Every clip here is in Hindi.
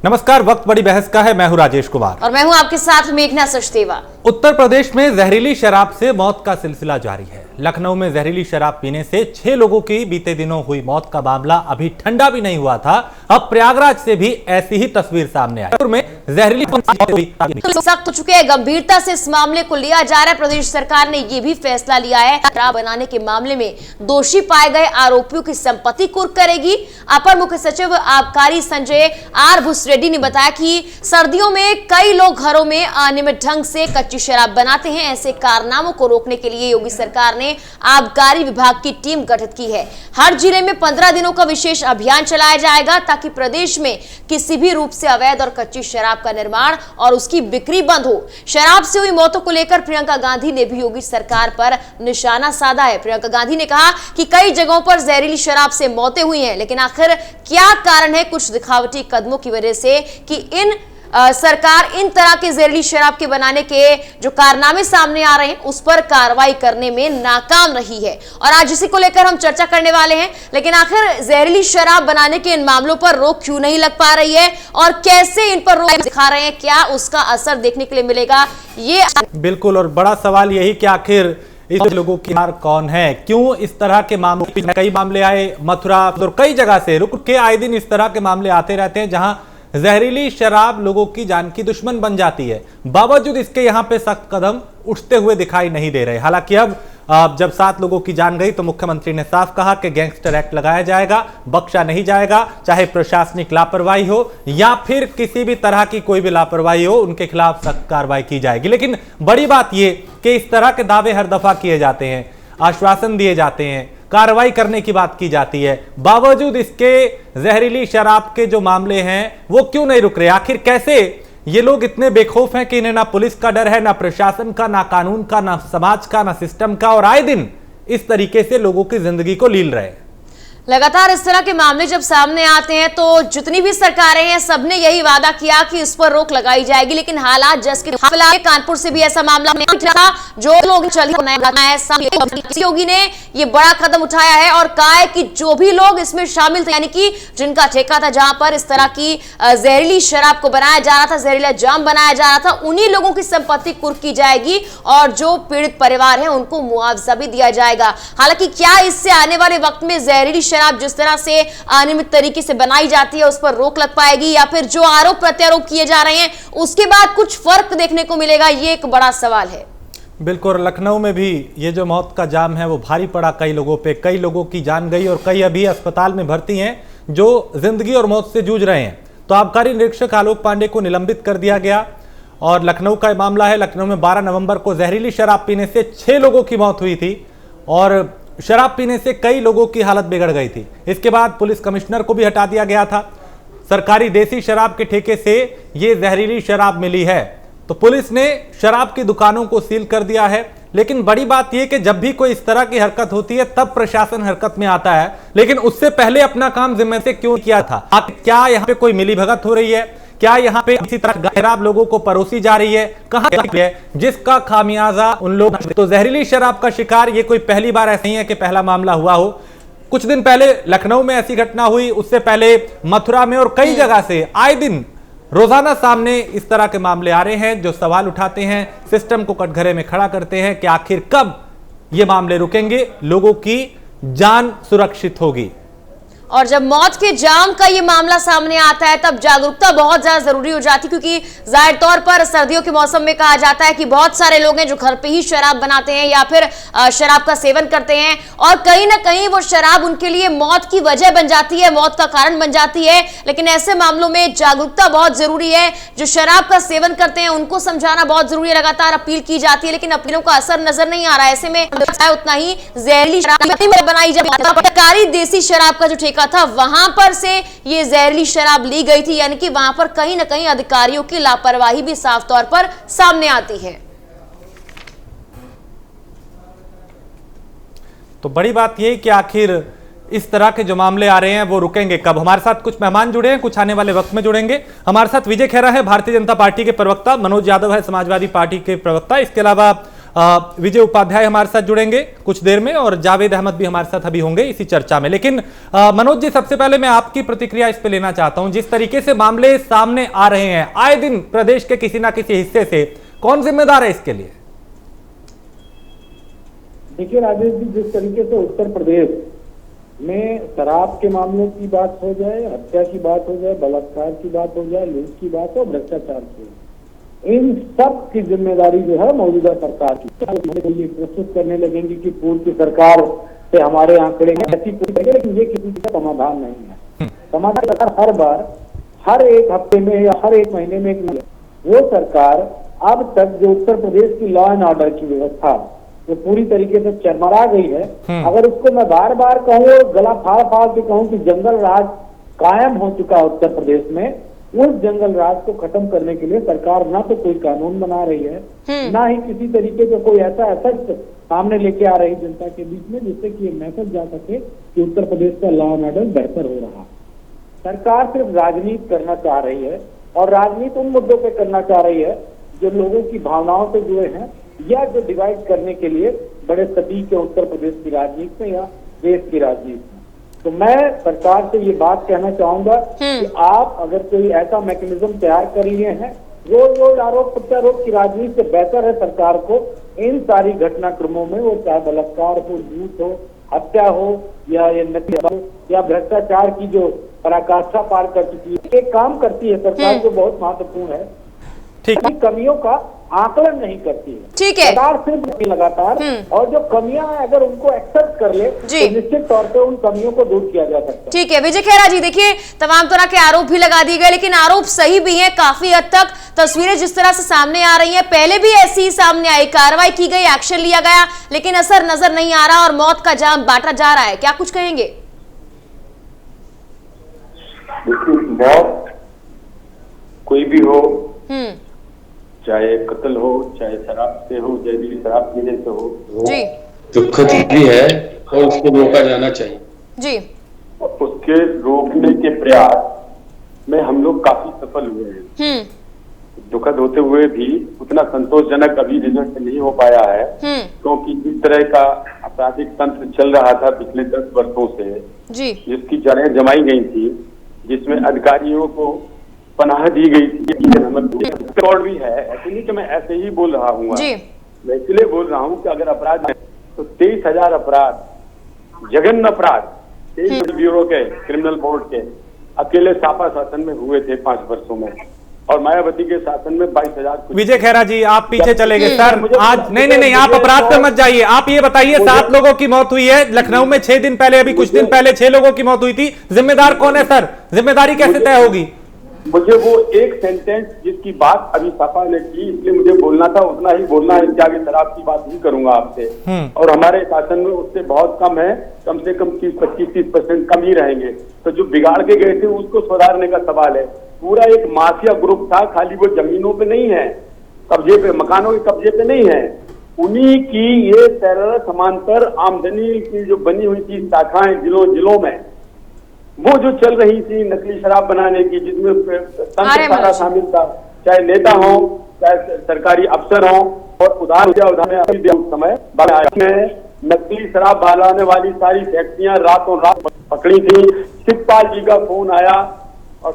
नमस्कार, वक्त बड़ी बहस का है। मैं हूं राजेश कुमार और मैं हूं आपके साथ मेघना सचदेवा। उत्तर प्रदेश में जहरीली शराब से मौत का सिलसिला जारी है। लखनऊ में जहरीली शराब पीने से 6 लोगों की बीते दिनों हुई मौत का मामला अभी ठंडा भी नहीं हुआ था। अब प्रयागराज से भी ऐसी ही तस्वीर सामने आई। में जहरीली सख्त हो चुके हैं, गंभीरता से इस मामले को लिया जा रहा है। प्रदेश सरकार ने यह भी फैसला लिया है, शराब बनाने के मामले में दोषी पाए गए आरोपियों की संपत्ति कुर्क करेगी। अपर मुख्य सचिव आबकारी संजय आर भुसरेड्डी ने बताया कि सर्दियों में कई लोग घरों में अनियमित ढंग से कच्ची शराब बनाते हैं। ऐसे कारनामों को रोकने के लिए योगी सरकार ने आबकारी विभाग की टीम गठित की है। हर जिले में 15 दिनों का विशेष अभियान चलाया जाएगा ताकि प्रदेश में किसी भी रूप से अवैध और कच्ची शराब का निर्माण और उसकी बिक्री बंद हो। शराब से हुई मौतों को लेकर प्रियंका गांधी ने भी योगी सरकार पर निशाना साधा है। प्रियंका गांधी ने कहा कि कई जगहों पर जहरीली शराब से मौतें हुई हैं, लेकिन आखिर क्या कारण है? कुछ दिखावटी कदमों की वजह से कि सरकार इन तरह के जहरीली शराब के बनाने के जो कारनामे सामने आ रहे हैं उस पर कार्रवाई करने में नाकाम रही है। और आज इसी को लेकर हम चर्चा करने वाले हैं। लेकिन आखिर जहरीली शराब बनाने के इन मामलों पर रोक क्यों नहीं लग पा रही है और कैसे इन पर रोक दिखा रहे हैं, क्या उसका असर देखने के लिए मिलेगा? ये बिल्कुल, और बड़ा सवाल यही कि आखिर इस लोगों की मार कौन है? क्यों इस तरह के मामले, कई मामले आए मथुरा और कई जगह से रुक के आए दिन इस तरह के मामले आते रहते हैं जहां जहरीली शराब लोगों की जान की दुश्मन बन जाती है। बावजूद इसके यहां पे सख्त कदम उठते हुए दिखाई नहीं दे रहे। हालांकि अब जब 7 लोगों की जान गई तो मुख्यमंत्री ने साफ कहा कि गैंगस्टर एक्ट लगाया जाएगा, बख्शा नहीं जाएगा। चाहे प्रशासनिक लापरवाही हो या फिर किसी भी तरह की कोई भी लापरवाही हो, उनके खिलाफ सख्त कार्रवाई की जाएगी। लेकिन बड़ी बात यह कि इस तरह के दावे हर दफा किए जाते हैं, आश्वासन दिए जाते हैं, कार्रवाई करने की बात की जाती है, बावजूद इसके जहरीली शराब के जो मामले हैं वो क्यों नहीं रुक रहे? आखिर कैसे ये लोग इतने बेखौफ हैं कि इन्हें ना पुलिस का डर है, ना प्रशासन का, ना कानून का, ना समाज का, ना सिस्टम का, और आए दिन इस तरीके से लोगों की जिंदगी को लील रहे हैं। लगातार इस तरह के मामले जब सामने आते हैं तो जितनी भी सरकारें हैं सबने यही वादा किया कि इस पर रोक लगाई जाएगी, लेकिन हालात जैसे फिलहाल कानपुर से भी ऐसा मामला नहीं था। जो लोग योगी ने ये बड़ा कदम उठाया है और कहा है कि जो भी लोग इसमें शामिल थे, यानी कि जिनका ठेका था जहां पर इस तरह की जहरीली शराब को बनाया जा रहा था, जहरीला जाम बनाया जा रहा था, उन्हीं लोगों की संपत्ति कुर्क की जाएगी और जो पीड़ित परिवार है उनको मुआवजा भी दिया जाएगा। हालांकि क्या इससे आने वाले वक्त में जहरीली शराब जिस तरह से अनियमित तरीके से बनाई जाती है उस पर रोक लग पाएगी या फिर जो आरोप प्रत्यारोप किए जा रहे हैं उसके बाद कुछ फर्क देखने को मिलेगा? ये एक बड़ा सवाल है। बिल्कुल, लखनऊ में भी ये जो मौत का जाम है वो भारी पड़ा कई लोगों पे। कई लोगों की जान गई और कई अभी अस्पताल में भर्ती हैं जो जिंदगी और मौत से जूझ रहे हैं। तो आबकारी निरीक्षक आलोक पांडे को निलंबित कर दिया गया और लखनऊ का मामला है। लखनऊ में 12 नवंबर को जहरीली शराब पीने से 6 लोगों की मौत हुई थी और शराब पीने से कई लोगों की हालत बिगड़ गई थी। इसके बाद पुलिस कमिश्नर को भी हटा दिया गया था। सरकारी देसी शराब के ठेके से ये जहरीली शराब मिली है तो पुलिस ने शराब की दुकानों को सील कर दिया है। लेकिन बड़ी बात यह कि जब भी कोई इस तरह की हरकत होती है तब प्रशासन हरकत में आता है, लेकिन उससे पहले अपना काम जिम्मे से क्यों किया था? क्या यहाँ पे कोई मिलीभगत हो रही है? क्या यहाँ पे इसी तरह शराब लोगों को परोसी जा रही है? कहाँ है जिसका खामियाजा उन लोग? तो जहरीली शराब का शिकार ये कोई पहली बार ऐसा नहीं है कि पहला मामला हुआ हो। कुछ दिन पहले लखनऊ में ऐसी घटना हुई, उससे पहले मथुरा में और कई जगह से आए दिन रोजाना सामने इस तरह के मामले आ रहे हैं जो सवाल उठाते हैं, सिस्टम को कटघरे में खड़ा करते हैं कि आखिर कब ये मामले रुकेंगे, लोगों की जान सुरक्षित होगी। और जब मौत के जाम का ये मामला सामने आता है तब जागरूकता बहुत ज्यादा जरूरी हो जाती है, क्योंकि जाहिर तौर पर सर्दियों के मौसम में कहा जाता है कि बहुत सारे लोग हैं जो घर पे ही शराब बनाते हैं या फिर शराब का सेवन करते हैं और कहीं ना कहीं वो शराब उनके लिए मौत की वजह बन जाती है, मौत का कारण बन जाती है। लेकिन ऐसे मामलों में जागरूकता बहुत जरूरी है। जो शराब का सेवन करते हैं उनको समझाना बहुत जरूरी है। लगातार अपील की जाती है लेकिन अपीलों का असर नजर नहीं आ रहा है। ऐसे में उतना ही जहरीली शराब बनाई जाती। देसी शराब का जो ठेका था वहां पर से ये जहरीली शराब ली गई थी, यानी कि वहां पर कहीं ना कहीं अधिकारियों की लापरवाही भी साफ तौर पर सामने आती है। तो बड़ी बात यह कि आखिर इस तरह के जो मामले आ रहे हैं वो रुकेंगे कब? हमारे साथ कुछ मेहमान जुड़े हैं, कुछ आने वाले वक्त में जुड़ेंगे। हमारे साथ विजय खेरा है, भारतीय जनता पार्टी के प्रवक्ता, मनोज यादव है, समाजवादी पार्टी के प्रवक्ता, इसके अलावा विजय उपाध्याय हमारे साथ जुड़ेंगे कुछ देर में और जावेद अहमद भी हमारे साथ अभी होंगे इसी चर्चा में। लेकिन मनोज जी, सबसे पहले मैं आपकी प्रतिक्रिया इस पे लेना चाहता हूं। जिस तरीके से मामले सामने आ रहे हैं आए दिन प्रदेश के किसी ना किसी हिस्से से, कौन जिम्मेदार है इसके लिए? देखिए राजेश जी, जिस तरीके से उत्तर प्रदेश में शराब के मामलों की बात हो जाए, हत्या की बात हो जाए, बलात्कार की बात हो जाए, लूट की बात हो, भ्रष्टाचार की, इन सब की जिम्मेदारी जो है मौजूदा सरकार की। ये प्रस्तुत करने लगेंगे कि पूर्व की सरकार से हमारे आंकड़े हैं, ऐसी कोई, लेकिन ये किसी का समाधान नहीं है। समाधान सरकार हर बार, हर एक हफ्ते में या हर एक महीने में एक, वो सरकार अब तक जो उत्तर प्रदेश की लॉ एंड ऑर्डर की व्यवस्था जो पूरी तरीके से चरमरा गई है, अगर उसको मैं बार बार कहूँ, गला फाड़ फाड़ के कहूँ कि जंगल राज कायम हो चुका है उत्तर प्रदेश में, उस जंगल राज को खत्म करने के लिए सरकार ना तो कोई कानून बना रही है, ना ही किसी तरीके का कोई ऐसा एसेट सामने लेके आ रही है जनता के बीच में, जिससे कि ये मैसेज जा सके कि उत्तर प्रदेश का लॉ एंड ऑर्डर बेहतर हो रहा है। सरकार सिर्फ राजनीति करना चाह रही है, और राजनीति उन मुद्दों पे करना चाह रही है जो लोगों की भावनाओं से जुड़े हैं, या जो डिवाइड करने के लिए बड़े सटीक है उत्तर प्रदेश की राजनीति में या देश की राजनीति में। तो मैं सरकार से ये बात कहना चाहूंगा कि आप अगर कोई ऐसा मैकेनिज्म तैयार कर लिए हैं, रोज रोज आरोप प्रत्यारोप की राजनीति से बेहतर है सरकार को इन सारी घटनाक्रमों में, वो चाहे बलात्कार हो, लूट हो, हत्या हो, या या भ्रष्टाचार की जो पराकाष्ठा पार कर चुकी है, एक काम करती है सरकार जो बहुत महत्वपूर्ण है, ठीक, कमियों का आकलन नहीं करती है। ठीक है, सरकार सिर्फ लगातार, और जो कमियां हैं अगर उनको एक्सेप्ट कर ले तो निश्चित तौर पे उन कमियों को दूर किया जा सकता है। ठीक है विजय खेरा जी, देखिए तमाम तरह के आरोप भी लगा दिए गए, लेकिन आरोप सही भी हैं काफी हद तक। तस्वीरें जिस तरह से सामने आ रही हैं, पहले भी ऐसी ही सामने आई, कार्रवाई की गई, एक्शन लिया गया, लेकिन असर नजर नहीं आ रहा और मौत का जाम बांटा जा रहा है। क्या कुछ कहेंगे? मौत कोई भी हो, चाहे कत्ल हो, चाहे शराब से हो, जहरीली शराब पीने से हो, जी, दुखद भी है और उसको रोका जाना चाहिए जी। उसके रोकने के प्रयास में हम लोग काफी सफल हुए हैं। दुखद होते हुए भी उतना संतोषजनक अभी रिजल्ट नहीं हो पाया है, क्योंकि जिस तरह का आपराधिक तंत्र चल रहा था पिछले 10 वर्षों से, जी, जिसकी जड़ें जमाई गई थी, जिसमें अधिकारियों को पनाह दी गई थी, रिकॉर्ड भी है। ऐसे नहीं कि मैं ऐसे ही बोल रहा हूँ, मैं इसलिए बोल रहा हूँ कि अगर अपराध है तो 23,000 अपराध, जघन्य अपराध 23 ब्यूरो के, क्रिमिनल बोर्ड के अकेले सापा शासन में हुए थे 5 वर्षों में, और मायावती के शासन में 22,000। विजय खेरा जी, आप पीछे चले गए सर। आज नहीं, आप अपराध पे मत जाइए। आप ये बताइए, 7 लोगों की मौत हुई है लखनऊ में 6 दिन पहले, अभी कुछ दिन पहले 6 लोगों की मौत हुई थी। जिम्मेदार कौन है सर? जिम्मेदारी कैसे तय होगी? मुझे वो एक सेंटेंस जिसकी बात अभी सपा ने की, इसलिए मुझे बोलना था, उतना ही बोलना है। इसके आगे शराब की बात नहीं करूंगा आपसे, और हमारे शासन में उससे बहुत कम है, कम से कम 25-30% कम ही रहेंगे। तो जो बिगाड़ के गए थे उसको सुधारने का सवाल है। पूरा एक माफिया ग्रुप था, खाली वो जमीनों पे नहीं है, कब्जे पे, मकानों के कब्जे पे नहीं है, उन्हीं की ये टेरर समांतर आमदनी की जो बनी हुई थी शाखाएं जिलों में, वो जो चल रही थी नकली शराब बनाने की, जिसमें तंत्र सारा शामिल था, चाहे नेता हो, चाहे सरकारी अफसर हो, और उधार समय में नकली शराब बनाने वाली सारी फैक्ट्रियां रातों रात पकड़ी थी। शिवपाल जी का फोन आया और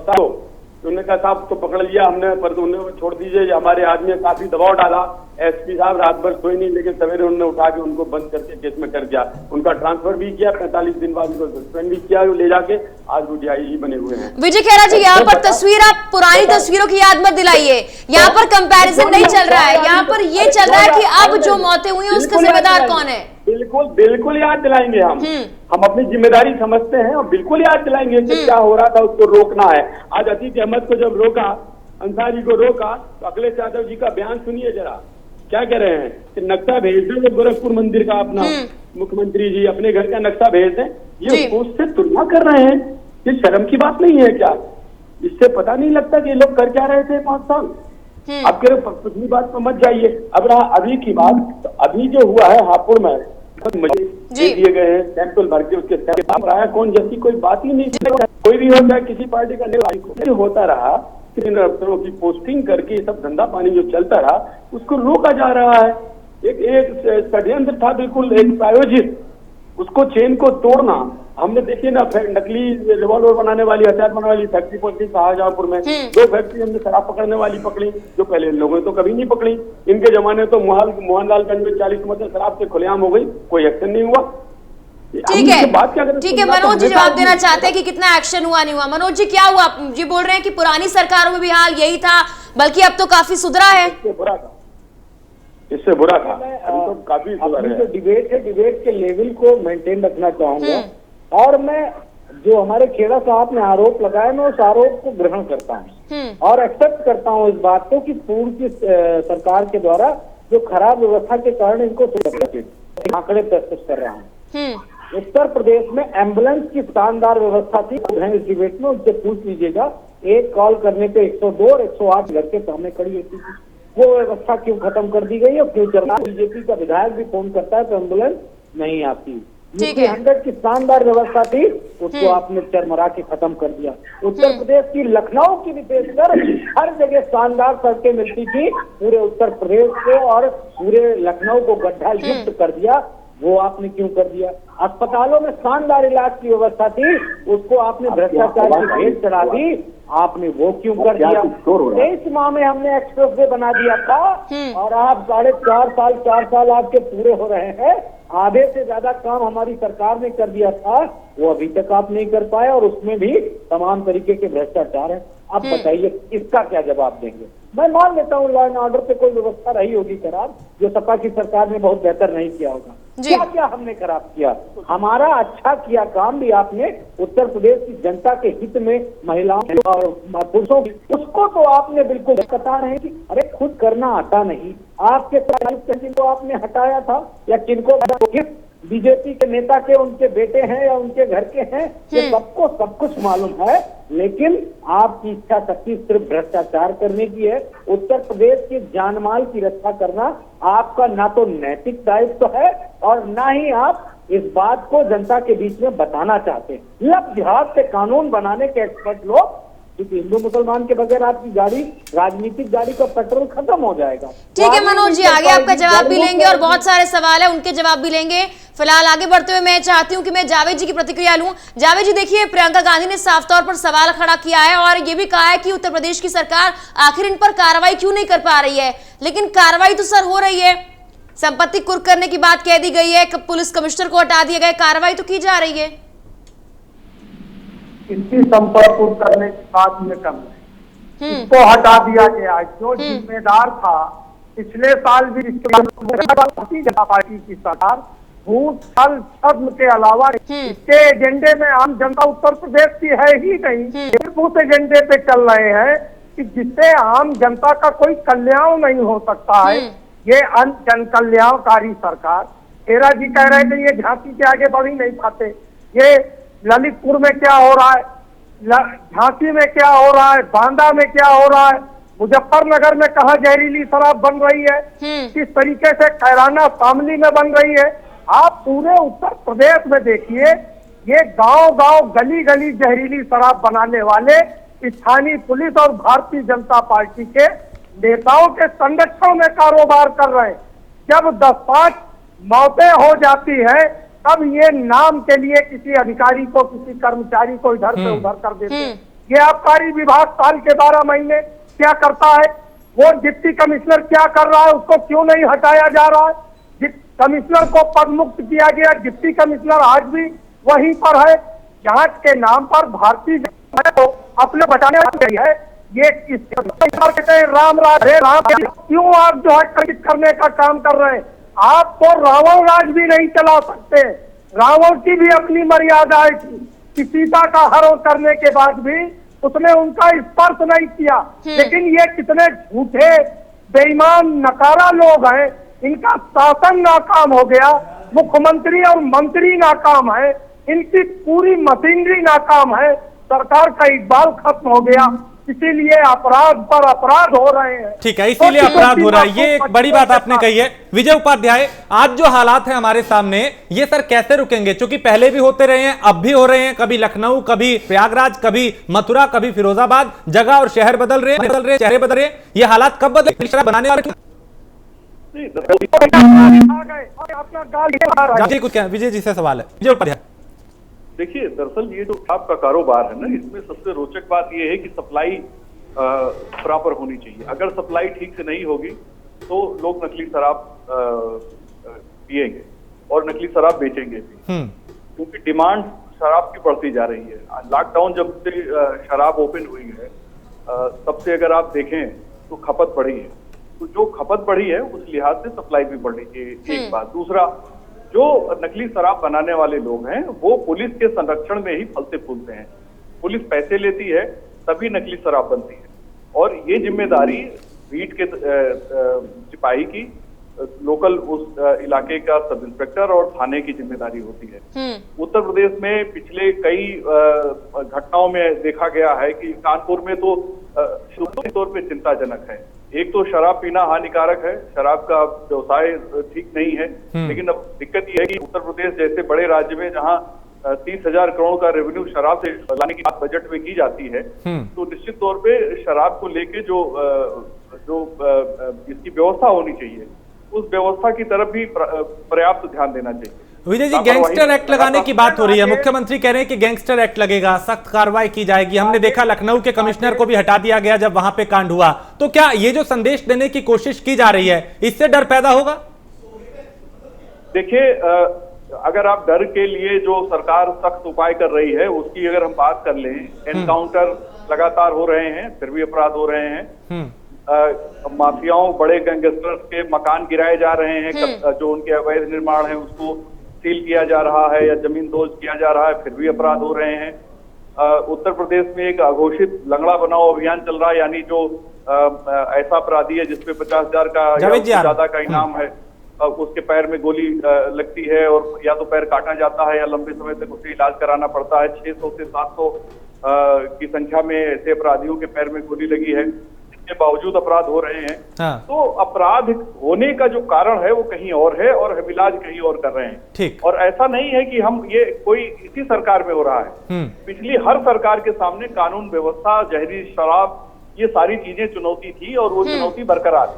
उन्होंने कहा साहब तो पकड़ लिया हमने, पर तो उन्होंने छोड़ दीजिए, हमारे आदमी काफी दबाव डाला। एसपी साहब रात भर सोए नहीं, लेकिन सवेरे उन्होंने उठा के उनको बंद करके केस में कर दिया, उनका ट्रांसफर भी किया, 45 दिन बाद उनको सस्पेंड भी किया, ले जाके आज वो डीआईजी बने हुए हैं। विजय खेरा जी, यहाँ पर तस्वीर, आप पुरानी तस्वीरों की याद मत दिलाइए, यहाँ पर कंपैरिजन नहीं चल रहा है, यहाँ पर ये चल रहा है कि अब जो मौतें हुई हैं उसका जिम्मेदार कौन है। बिल्कुल याद दिलाएंगे हम अपनी जिम्मेदारी समझते हैं और बिल्कुल याद दिलाएंगे कि क्या हो रहा था, उसको रोकना है। आज अतीक अहमद को जब रोका, अंसारी को रोका, तो अखिलेश यादव जी का बयान सुनिए जरा, क्या कह रहे हैं कि नक्शा भेज दो गोरखपुर मंदिर का, अपना मुख्यमंत्री जी अपने घर का नक्शा भेज दें। ये उससे तुलना कर रहे हैं, ये शर्म की बात नहीं है क्या? इससे पता नहीं लगता कि ये लोग कर क्या रहे थे 5 साल। अब कह रहे पिछली बात पर मत जाइए। अब रहा अभी की बात, तो अभी जो हुआ है हापुड़ में दिए गए हैं सैंपल भर के, उसके सैंपल आया कौन जैसी कोई बात ही नहीं। कोई भी होता है किसी पार्टी का नहीं होता रहा, अफसरों की पोस्टिंग करके सब धंधा पानी जो चलता रहा उसको रोका जा रहा है। एक षड्यंत्र था, बिल्कुल एक प्रायोजित, उसको चेन को तोड़ना। हमने देखिए ना, नकली रिवॉल्वर बनाने वाली, हथियार बनाने वाली फैक्ट्री पहुंची शाहजहांपुर में, 2 फैक्ट्री हमने शराब पकड़ने वाली पकड़ी, जो पहले इन लोगों ने तो कभी नहीं पकड़ी। इनके जमाने तो मोहनलालगंज में 40 मतलब शराब से खुलेआम हो गई, कोई एक्शन नहीं हुआ। ठीक है मनोज जी जवाब देना चाहते हैं कि कितना एक्शन हुआ नहीं हुआ। मनोज जी क्या हुआ? जी बोल रहे हैं कि पुरानी सरकारों में भी हाल यही था, बल्कि अब तो काफी सुधरा है। इससे बुरा था, अभी तो काफी सुधरा है। जो डिबेट है, डिबेट के लेवल को मेंटेन रखना चाहूंगा, और मैं जो हमारे खेड़ा साहब ने आरोप लगाया, मैं उस आरोप को ग्रहण करता हूँ और एक्सेप्ट करता हूँ इस बात को कि पूर्व की सरकार के द्वारा जो खराब व्यवस्था के कारण इनको आंकड़े प्रस्तुत कर रहा हूँ। उत्तर प्रदेश में एम्बुलेंस की शानदार व्यवस्था थी, इस डिबेट में उनसे पूछ लीजिएगा। एक कॉल करने पे 102 और 108 घर के सामने खड़ी होती थी। वो व्यवस्था क्यों खत्म कर दी गई? और फ्यूचर में बीजेपी का विधायक भी फोन करता है तो एम्बुलेंस नहीं आती। 100 की शानदार व्यवस्था थी, उसको आपने चरमरा के खत्म कर दिया। उत्तर प्रदेश की लखनऊ की विशेषकर हर जगह शानदार सड़कें मिलती थी पूरे उत्तर प्रदेश को, और पूरे लखनऊ को गड्ढा युक्त कर दिया। वो आपने क्यों कर दिया? अस्पतालों में शानदार इलाज की व्यवस्था थी, उसको आपने भ्रष्टाचार की भेंट चढ़ा दी। आपने वो क्यों कर दिया? 23 माह में हमने एक्सप्रेस वे बना दिया था, और आप 4 साल आपके पूरे हो रहे हैं। आधे से ज्यादा काम हमारी सरकार ने कर दिया था, वो अभी तक आप नहीं कर पाए, और उसमें भी तमाम तरीके के भ्रष्टाचार है। अब बताइए इसका क्या जवाब देंगे? मैं मान लेता हूँ लॉ एंड ऑर्डर पे कोई व्यवस्था रही होगी खराब, जो सपा की सरकार ने बहुत बेहतर नहीं किया होगा। क्या क्या हमने खराब किया? हमारा अच्छा किया काम भी आपने उत्तर प्रदेश की जनता के हित में, महिलाओं और पुरुषों की, उसको तो आपने बिल्कुल बता रहे हैं कि अरे खुद करना आता नहीं। आपके को आपने हटाया था, या किनको बीजेपी के नेता के उनके बेटे हैं या उनके घर के हैं, ये सबको सब कुछ मालूम है। लेकिन आपकी इच्छा शक्ति सिर्फ भ्रष्टाचार करने की है। उत्तर प्रदेश के जानमाल की रक्षा करना आपका ना तो नैतिक दायित्व है, और ना ही आप इस बात को जनता के बीच में बताना चाहते हैं। लब जिहाद से कानून बनाने के एक्सपर्ट लोग, क्योंकि हिंदू मुसलमान के बगैर आपकी गाड़ी, राजनीतिक गाड़ी का पेट्रोल खत्म हो जाएगा। ठीक है मनोज जी, आगे आपका जवाब भी लेंगे और बहुत सारे सवाल है उनके जवाब भी लेंगे। फिलहाल आगे बढ़ते हुए मैं चाहती हूं कि मैं जावेद जी की प्रतिक्रिया लूं। जावेद जी देखिए, प्रियंका गांधी ने साफ तौर पर सवाल खड़ा किया है और ये भी कहा है कि उत्तर प्रदेश की सरकार आखिर इन पर कार्रवाई क्यों नहीं कर पा रही है। लेकिन कार्रवाई तो सर हो रही है, संपत्ति कुर्क करने की बात कह दी गई है, पुलिस कमिश्नर को हटा दिया गया, कार्रवाई तो की जा रही है। इनकी संपर्क करने की बात में कम है, इसको हटा दिया गया। जो जिम्मेदार था पिछले साल भी भारतीय जनता पार्टी की सरकार, झूठ छल छद्म के अलावा इसके एजेंडे में आम जनता उत्तर प्रदेश की है ही नहीं। सिर्फ उस एजेंडे पे चल रहे हैं कि जिससे आम जनता का कोई कल्याण नहीं हो सकता है। ये जन कल्याणकारी सरकार। खेरा जी कह रहे थे ये झांसी के आगे बढ़ ही नहीं पाते। ये ललितपुर में क्या हो रहा है, झांसी में क्या हो रहा है, बांदा में क्या हो रहा है, मुजफ्फरनगर में कहा जहरीली शराब बन रही है, किस तरीके से कैराना शामली में बन रही है। आप पूरे उत्तर प्रदेश में देखिए, ये गांव गांव गली गली जहरीली शराब बनाने वाले स्थानीय पुलिस और भारतीय जनता पार्टी के नेताओं के संरक्षण में कारोबार कर रहे हैं। जब 10-5 मौतें हो जाती है, तब ये नाम के लिए किसी अधिकारी को, किसी कर्मचारी को इधर से उधर कर देते हैं। ये आबकारी विभाग साल के 12 महीने क्या करता है? वो डिप्टी कमिश्नर क्या कर रहा है? उसको क्यों नहीं हटाया जा रहा है? कमिश्नर को पद मुक्त किया गया, डिप्टी कमिश्नर आज भी वहीं पर है। जांच के नाम पर भारतीय जनता को अपने बचाने वाली है। ये राम क्यों आप जो है खंडित करने का काम कर रहे हैं? आप तो रावण राज भी नहीं चला सकते। रावण की भी अपनी मर्यादाएं थी कि सीता का हरण करने के बाद भी उसने उनका स्पर्श नहीं किया। लेकिन ये कितने झूठे बेईमान नकारा लोग हैं। इनका शासन नाकाम हो गया, मुख्यमंत्री और मंत्री नाकाम है, इनकी पूरी मशीनरी नाकाम है, सरकार का इकबाल खत्म हो गया। इसीलिए अपराध पर अपराध हो रहे हैं। ठीक है, इसीलिए अपराध हो रहा है। ये एक बड़ी बात आपने कही है। विजय उपाध्याय, आज जो हालात है हमारे सामने, ये सर कैसे रुकेंगे? क्योंकि पहले भी होते रहे हैं, अब भी हो रहे हैं। कभी लखनऊ, कभी प्रयागराज, कभी मथुरा, कभी फिरोजाबाद, जगह और शहर बदल रहे, चेहरे बदल रहे। ये हालात कब बदले? बनाने वाले कुछ क्या विजय जी से सवाल है, विजय उपाध्याय। देखिए, दरअसल ये जो शराब का कारोबार है ना, इसमें सबसे रोचक बात ये है कि सप्लाई प्रॉपर होनी चाहिए। अगर सप्लाई ठीक से नहीं होगी तो लोग नकली शराब पिएंगे और नकली शराब बेचेंगे भी, क्योंकि डिमांड शराब की बढ़ती जा रही है। लॉकडाउन जब से शराब ओपन हुई है तब से अगर आप देखें तो खपत बढ़ी है, तो जो खपत बढ़ी है उस लिहाज से सप्लाई भी बढ़नी चाहिए, एक बात। दूसरा, जो नकली शराब बनाने वाले लोग हैं वो पुलिस के संरक्षण में ही फलते फूलते हैं। पुलिस पैसे लेती है तभी नकली शराब बनती है, और ये जिम्मेदारी बीट के सिपाही की, लोकल उस इलाके का सब इंस्पेक्टर और थाने की जिम्मेदारी होती है। उत्तर प्रदेश में पिछले कई घटनाओं में देखा गया है कि कानपुर में तो शुरुआती तौर पे चिंताजनक है। एक तो शराब पीना हानिकारक है, शराब का व्यवसाय ठीक नहीं है, लेकिन अब दिक्कत ये है कि उत्तर प्रदेश जैसे बड़े राज्य में जहां 30,000 करोड़ का रेवेन्यू शराब से लाने की बात बजट में की जाती है, तो निश्चित तौर पे शराब को लेके जो इसकी व्यवस्था होनी चाहिए उस व्यवस्था की तरफ भी पर्याप्त ध्यान देना चाहिए। विजय जी, गैंगस्टर एक्ट लगाने की बात हो रही है, मुख्यमंत्री कह रहे हैं कि गैंगस्टर एक्ट लगेगा, सख्त कार्रवाई की जाएगी। हमने देखा लखनऊ के कमिश्नर को भी हटा दिया गया जब वहां पे कांड हुआ। तो क्या ये जो संदेश देने की कोशिश की जा रही है, इससे डर पैदा होगा? देखिए, अगर आप डर के लिए जो सरकार सख्त उपाय कर रही है उसकी अगर हम बात कर लें, एनकाउंटर लगातार हो रहे हैं, फिर भी अपराध हो रहे हैं, माफियाओं, बड़े गैंगस्टर्स के मकान गिराए जा रहे हैं, जो उनके अवैध निर्माण है उसको सील किया जा रहा है या जमीन दोज किया जा रहा है, फिर भी अपराध हो रहे हैं। उत्तर प्रदेश में एक अघोषित लंगड़ा बनाओ अभियान चल रहा है, यानी जो ऐसा अपराधी है जिसपे 50,000 का या ज्यादा का इनाम है, उसके पैर में गोली लगती है और या तो पैर काटा जाता है या लंबे समय तक उसे इलाज कराना पड़ता है। 600 से 700 की संख्या में ऐसे अपराधियों के पैर में गोली लगी है, इसके बावजूद अपराध हो रहे हैं। तो अपराध होने का जो कारण है वो कहीं और है और हम इलाज कहीं और कर रहे हैं। ठीक। और ऐसा नहीं है कि हम ये कोई इसी सरकार में हो रहा है, पिछली हर सरकार के सामने कानून व्यवस्था, जहरीली शराब, ये सारी चीजें चुनौती थी और वो चुनौती बरकरार,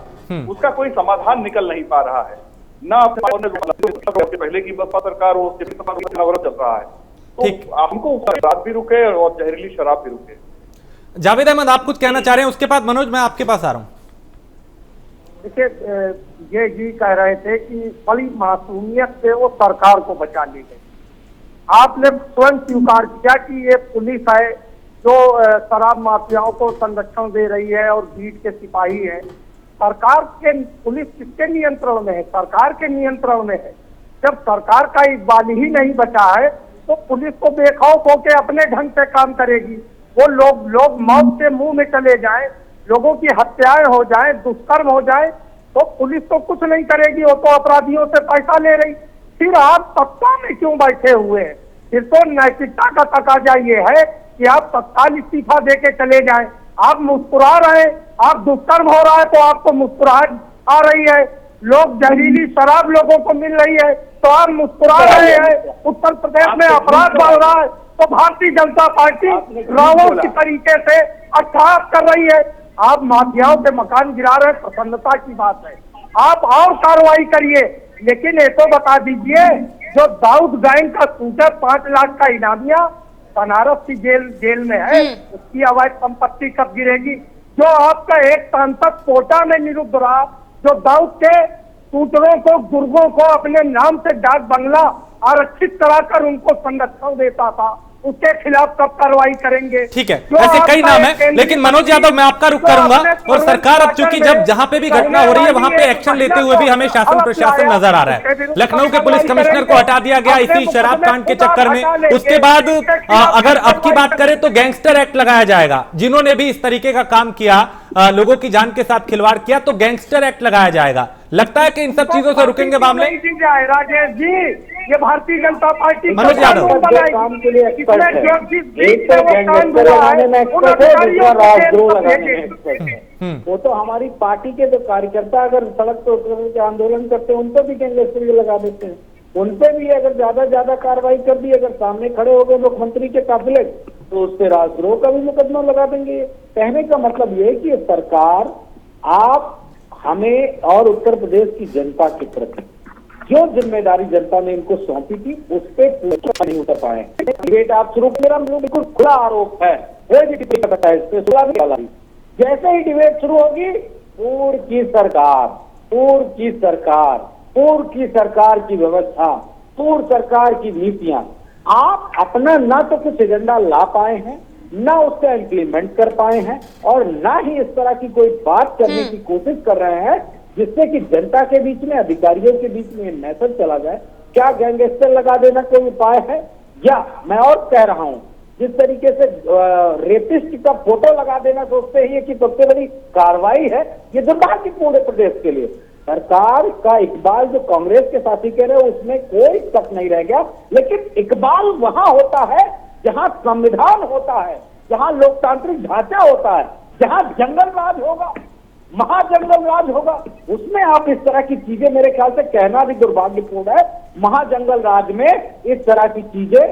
उसका कोई समाधान निकल नहीं पा रहा है। ना पहले की बसपा सरकार हो, उसके चल रहा है, तो हमको अपराध भी रुके और जहरीली शराब भी रुके। जावेद अहमद, आप कुछ कहना चाह रहे हैं, उसके बाद मनोज मैं आपके पास आ रहा हूँ। देखिए, ये जी कह रहे थे कि बड़ी मासूमियत से वो सरकार को बचा ली गई। आपने स्वयं स्वीकार किया कि ये पुलिस है जो शराब माफियाओं को संरक्षण दे रही है और बीट के सिपाही है। सरकार के, पुलिस किसके नियंत्रण में है? सरकार के नियंत्रण में है। जब सरकार का इकबाल ही नहीं बचा है तो पुलिस को बेखौफ होकर अपने ढंग से काम करेगी। वो लोग मौत के मुंह में चले जाएं, लोगों की हत्याएं हो जाएं, दुष्कर्म हो जाए, तो पुलिस तो कुछ नहीं करेगी, वो तो अपराधियों से पैसा ले रही। फिर आप सत्ता में क्यों बैठे हुए हैं? फिर तो नैतिकता का तकाजा ये है कि आप तत्काल इस्तीफा दे के चले जाएं। आप मुस्कुरा रहे हैं, आप दुष्कर्म हो रहा है तो आपको मुस्कुराहट आ रही है, लोग जहरीली शराब लोगों को मिल रही है तो आप मुस्कुरा रहे हैं। उत्तर प्रदेश में अपराध बढ़ रहा है तो भारतीय जनता पार्टी रावण की तरीके से अट्टहास कर रही है। आप माफियाओं के मकान गिरा रहे हैं, प्रसन्नता की बात है, आप और कार्रवाई करिए, लेकिन ये तो बता दीजिए जो दाऊद गैंग का शूटर 5 लाख का इनामिया बनारस की जेल में है, उसकी अवैध संपत्ति कब गिरेगी? जो आपका एक सांसद कोटा में निरुद्ध रहा, जो दाऊद के शूटरों को, गुर्गों को अपने नाम से डाक बंगला आरक्षित कराकर उनको संरक्षण देता था, उसके खिलाफ कब कार्रवाई करेंगे? ठीक है, ऐसे कई नाम है, लेकिन मनोज यादव मैं आपका रुख करूंगा। और सरकार अब चूंकि जहां पे भी घटना हो रही है वहां पे एक्शन लेते हुए भी हमें शासन प्रशासन नजर आ रहा है। लखनऊ के पुलिस कमिश्नर को हटा दिया गया इसी शराब कांड के चक्कर में। उसके बाद अगर अब की बात करें तो गैंगस्टर एक्ट लगाया जाएगा, जिन्होंने भी इस तरीके का काम किया, लोगों की जान के साथ खिलवाड़ किया, तो गैंगस्टर एक्ट लगाया जाएगा। लगता है कि इन सब चीजों से रुकेंगे मामले? राजेश जी, ये भारतीय जनता पार्टी मनोज यादव काम के लिए एक्सपर्ट है, एक तो गैंगस्टर लगाने में एक्सपर्ट है, दूसरा राजद्रोह लगाने में एक्सपर्ट है। वो तो हमारी पार्टी के जो कार्यकर्ता अगर सड़क पर उतर के आंदोलन करते हैं उन पर भी गैंगस्टर लगा देते हैं, उन पे भी अगर ज्यादा कार्रवाई कर दी, अगर सामने खड़े हो गए मुख्यमंत्री के काफिले तो उस पर राजद्रोह का भी मुकदमा लगा देंगे। कहने का मतलब ये है कि सरकार, आप हमें और उत्तर प्रदेश की जनता के प्रति जो जिम्मेदारी जनता ने इनको सौंपी थी उस पर पूरा नहीं उतर पाए। डिबेट आप शुरू, मेरा बिल्कुल खुला आरोप है, कोई भी डिबेट करता है इस पे सुना भी वाला। जैसे ही डिबेट शुरू होगी, पूर्व की सरकार की व्यवस्था, पूर्व सरकार की नीतियां, आप अपना ना तो कुछ एजेंडा ला पाए हैं, ना उसका इम्प्लीमेंट कर पाए हैं, और ना ही इस तरह की कोई बात करने की कोशिश कर रहे हैं जिससे कि जनता के बीच में, अधिकारियों के बीच में मैसेज चला जाए। क्या गैंगस्टर लगा देना कोई उपाय है? या मैं और कह रहा हूं, जिस तरीके से रेपिस्ट का फोटो लगा देना सोचते ही कि सबसे बड़ी कार्रवाई है, ये दुर्भाग्यपूर्ण है प्रदेश के लिए। सरकार का इकबाल जो कांग्रेस के साथी कह रहे हो उसमें कोई शक नहीं रह गया, लेकिन इकबाल वहां होता है जहां संविधान होता है, जहां लोकतांत्रिक ढांचा होता है, जहां जंगल राज होगा, महाजंगल राज होगा, उसमें आप इस तरह की चीजें, मेरे ख्याल से कहना भी दुर्भाग्यपूर्ण है। महाजंगल राज में इस तरह की चीजें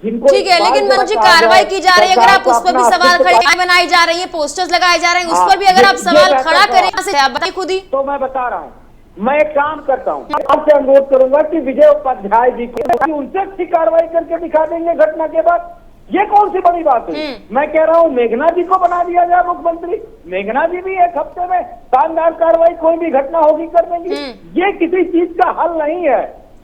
जिनको, ठीक है, लेकिन मनोज जी कार्रवाई की जा रही है, अगर आप उस पर भी सवाल खड़े बनाई जा रही है, पोस्टर्स लगाए जा रहे हैं, उस पर भी अगर आप सवाल खड़ा करें बताइए खुद ही। तो मैं बता रहा हूँ, मैं एक काम करता हूँ, आपसे अनुरोध करूंगा कि विजय उपाध्याय जी को उनसे अच्छी कार्रवाई करके दिखा देंगे घटना के बाद। ये कौन सी बड़ी बात है? मैं कह रहा हूँ मेघना जी को बना दिया जाए मुख्यमंत्री, मेघना जी भी एक हफ्ते में शानदार कार्रवाई, कोई भी घटना होगी कर देंगी। ये किसी चीज का हल नहीं है।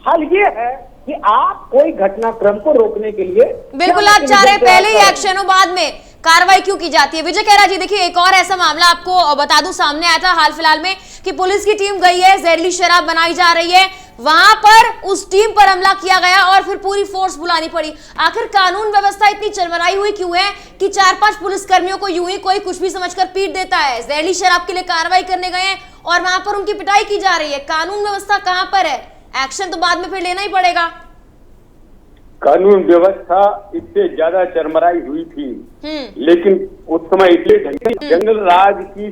हल ये है कि आप कोई घटनाक्रम को रोकने के लिए, बिल्कुल आप चाह रहे पहले ही एक्शन हो, बाद में कार्रवाई क्यों की जाती है? विजय खैरा जी, देखिए एक और ऐसा मामला आपको बता दूं सामने आया था हाल फिलहाल में कि पुलिस की टीम गई है, जहरीली शराब बनाई जा रही है, वहां पर उस टीम पर हमला किया गया और फिर पूरी फोर्स बुलानी पड़ी। आखिर कानून व्यवस्था इतनी चरमराई हुई क्यों है कि 4-5 पुलिसकर्मियों को यूं ही कोई कुछ भी समझकर पीट देता है? जहरीली शराब के लिए कार्रवाई करने गए हैं और वहां पर उनकी पिटाई की जा रही है। कानून व्यवस्था कहां पर है? एक्शन तो बाद में फिर लेना ही पड़ेगा। कानून व्यवस्था इससे ज्यादा चरमराई हुई थी, लेकिन उस समय इसलिए जंगल राज की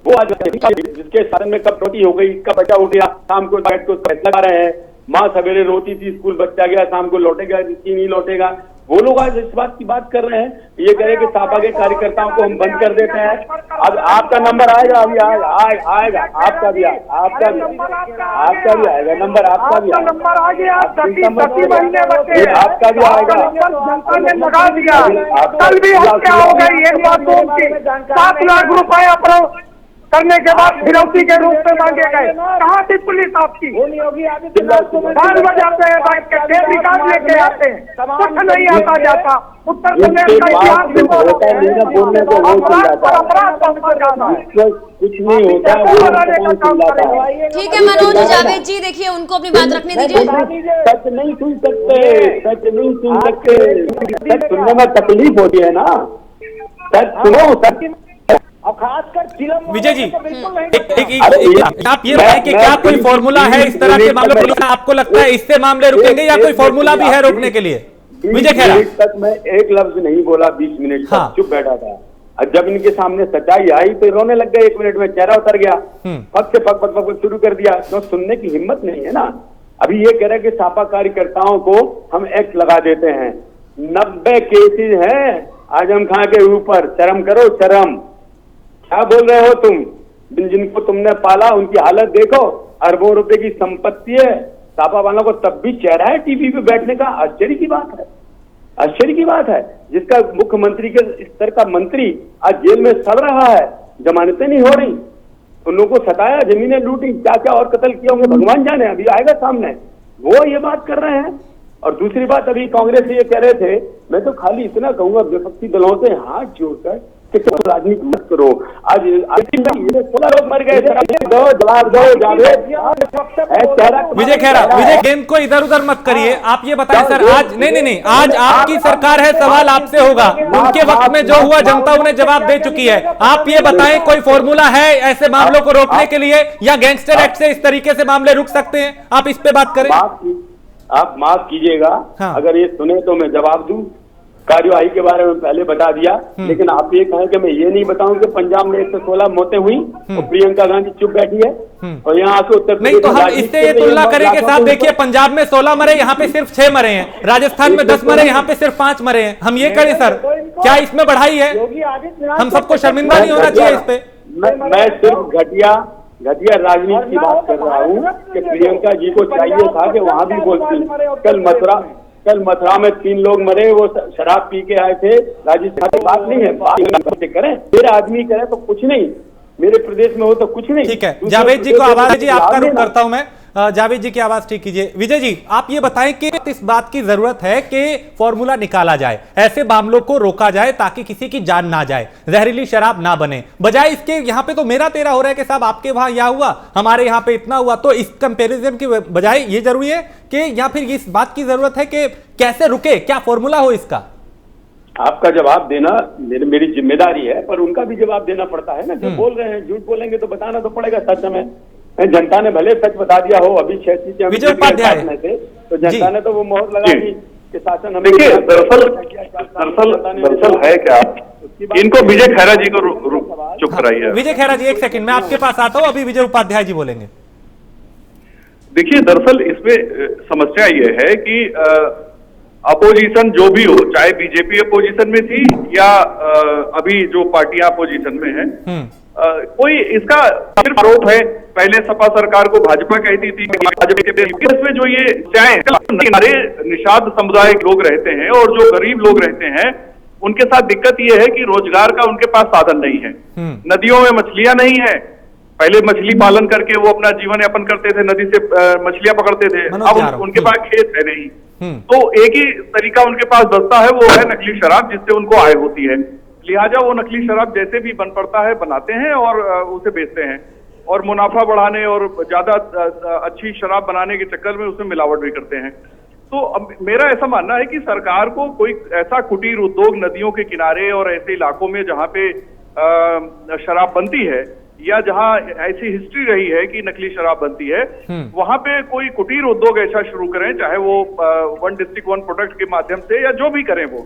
वो आज जिसके शासन में कब रोटी हो गई, कब बच्चा उठ गया, शाम को बैठ को लगा रहे हैं, माँ सवेरे रोती थी, स्कूल बच्चा गया, शाम को लौटेगा कि नहीं लौटेगा, वो लोग आज इस बात की बात कर रहे हैं। ये कह रहे कि सपा के कार्यकर्ताओं को हम बंद कर देते हैं। अब आपका नंबर आएगा, अभी आएगा, आपका भी आएगा, आपका भी आएगा नंबर, आपका भी नंबर आ गया, 30 महीने बचे, आपका भी आएगा। जनता ने लगा दिया, कल भी हत्या हो गई एक बात की, 7 लाख रुपए अपराध करने के बाद फिरौती के रूप में मांगे गए। कहाँ थी पुलिस आपकी? 12 बजाते हैं, बाइक के ढेर निकाल लेके आते हैं, कुछ नहीं आता जाता। उत्तर प्रदेश का इतिहास भी कुछ नहीं होता। ठीक है मनोज जावेद जी, देखिए उनको अपनी बात रखने दीजिए। सच नहीं सुन सकते, सच नहीं सुन सकते, सच सुनने में तकलीफ होती है ना, सच सुनो, सच। विजय जी, आप ये बताएं कि क्या कोई फॉर्मूला है इस तरह के मामले पुलिस, आपको लगता है इससे मामले रुकेंगे या कोई फॉर्मूला भी है रोकने के लिए? विजय खैरा तक मैं एक लफ्ज नहीं बोला, 20 मिनट तक चुप बैठा था। और जब इनके सामने सच्चाई आई तो रोने लग गए, 1 मिनट में चेहरा उतर गया, पग से पग शुरू कर दिया। तो सुनने की हिम्मत नहीं है ना। अभी ये कह रहे कि सपा कार्यकर्ताओं को हम एक्ट लगा देते हैं। 90 केसेज हैं आजम खां के ऊपर, शर्म करो शर्म। क्या बोल रहे हो तुम? जिनको तुमने पाला उनकी हालत देखो, अरबों रुपए की संपत्ति है। सपा वालों को तब भी चेहरा है टीवी पे बैठने का। आश्चर्य की बात है, आश्चर्य की बात है। जिसका मुख्यमंत्री के स्तर का मंत्री आज जेल में सड़ रहा है, जमानतें नहीं हो रही, उन लोगों को सताया, जमीनें लूटी, क्या क्या और कत्ल किया होंगे भगवान जाने, अभी आएगा सामने। वो ये बात कर रहे हैं। और दूसरी बात, अभी कांग्रेस ये कह रहे थे, मैं तो खाली इतना कहूंगा विपक्षी दलों से हाथ जोड़कर कि तुम राजनीति मत करो। आज 16 लोग मर गए, जवाब दो विजय खैरा। विजय गेंद को इधर उधर मत करिए, आप ये बताएं सर, आज नहीं, आज आपकी सरकार है, सवाल आपसे होगा। उनके वक्त में जो हुआ जनता उन्हें जवाब दे चुकी है। आप ये बताएं कोई फॉर्मूला है ऐसे मामलों को रोकने के लिए, या गैंगस्टर एक्ट से इस तरीके से मामले रुक सकते हैं? आप इस पे बात करें। आप माफ कीजिएगा, अगर ये सुने तो मैं जवाब दूं। कार्यवाही के बारे में पहले बता दिया, लेकिन आप ये कहें कि मैं ये नहीं बताऊं कि पंजाब में 116 मौतें हुई और प्रियंका गांधी चुप बैठी है, और यहाँ आके उत्तर नहीं, तो हम इससे ये तुलना करें कि साहब देखिए पंजाब में 16 मरे, यहाँ पे सिर्फ 6 मरे हैं, राजस्थान में 10 मरे, यहाँ पे सिर्फ 5 मरे हैं। हम ये करें सर, क्या इसमें बढ़ाई है? हम सबको शर्मिंदा नहीं होना चाहिए इस पे। मैं सिर्फ घटिया घटिया राजनीति की बात कर रहा हूँ कि प्रियंका जी को चाहिए था कि वहाँ भी बोलती। कल मथुरा में 3 लोग मरे, वो शराब पी के आए थे। राजस्थान की बात नहीं है, बात करें, मेरे आदमी करे तो कुछ नहीं, मेरे प्रदेश में हो तो कुछ नहीं। ठीक है, जावेद जी को आवाज जी आपका रुख करता हूं मैं। जावेद जी की आवाज ठीक कीजिए। विजय जी, आप ये बताएं कि इस बात की जरूरत है कि फॉर्मूला निकाला जाए, ऐसे मामलों को रोका जाए ताकि किसी की जान ना जाए, जहरीली शराब ना बने। बजाय इसके यहाँ पे तो मेरा तेरा हो रहा है कि साहब आपके वहां यह हुआ, हमारे यहाँ पे इतना हुआ। तो इस कंपैरिजन की बजाय ये जरूरी है कि या फिर इस बात की जरूरत है कि कैसे रुके, क्या फॉर्मूला हो इसका? आपका जवाब देना मेरी जिम्मेदारी है, पर उनका भी जवाब देना पड़ता है ना। जो बोल रहे हैं, झूठ बोलेंगे तो बताना तो पड़ेगा सच हमें। जनता ने भले सच बता दिया हो, अभी 6 सीटें विजय उपाध्याय थे तो जनता ने तो वो मोहर लगा दी कि शासन हमें। देखिए, दरअसल है क्या, इनको विजय खैरा जी को चुप कराइए। विजय खैरा जी, एक सेकंड, मैं आपके पास आता हूं, अभी विजय उपाध्याय जी बोलेंगे। देखिए, दरअसल इसमें समस्या ये है कि अपोजिशन जो भी हो, चाहे बीजेपी अपोजिशन में थी या अभी जो पार्टियां अपोजिशन में है, कोई इसका सिर्फ आरोप है। पहले सपा सरकार को भाजपा कहती थी, भाजपा के इसमें जो ये चाहे किनारे निषाद समुदाय के लोग रहते हैं और जो गरीब लोग रहते हैं, उनके साथ दिक्कत ये है कि रोजगार का उनके पास साधन नहीं है। नदियों में मछलियां नहीं है। पहले मछली पालन करके वो अपना जीवन यापन करते थे, नदी से मछलियां पकड़ते थे। अब उनके पास खेत है नहीं, तो एक ही तरीका उनके पास बचता है, वो है नकली शराब, जिससे उनको आय होती है। लिहाजा वो नकली शराब जैसे भी बन पड़ता है बनाते हैं और उसे बेचते हैं, और मुनाफा बढ़ाने और ज्यादा अच्छी शराब बनाने के चक्कर में उसमें मिलावट भी करते हैं। तो अब मेरा ऐसा मानना है कि सरकार को कोई ऐसा कुटीर उद्योग नदियों के किनारे और ऐसे इलाकों में जहां पे शराब बनती है या जहां ऐसी हिस्ट्री रही है कि नकली शराब बनती है, वहां पे कोई कुटीर उद्योग ऐसा शुरू करें, चाहे वो 1 डिस्ट्रिक्ट 1 प्रोडक्ट के माध्यम से या जो भी करें वो,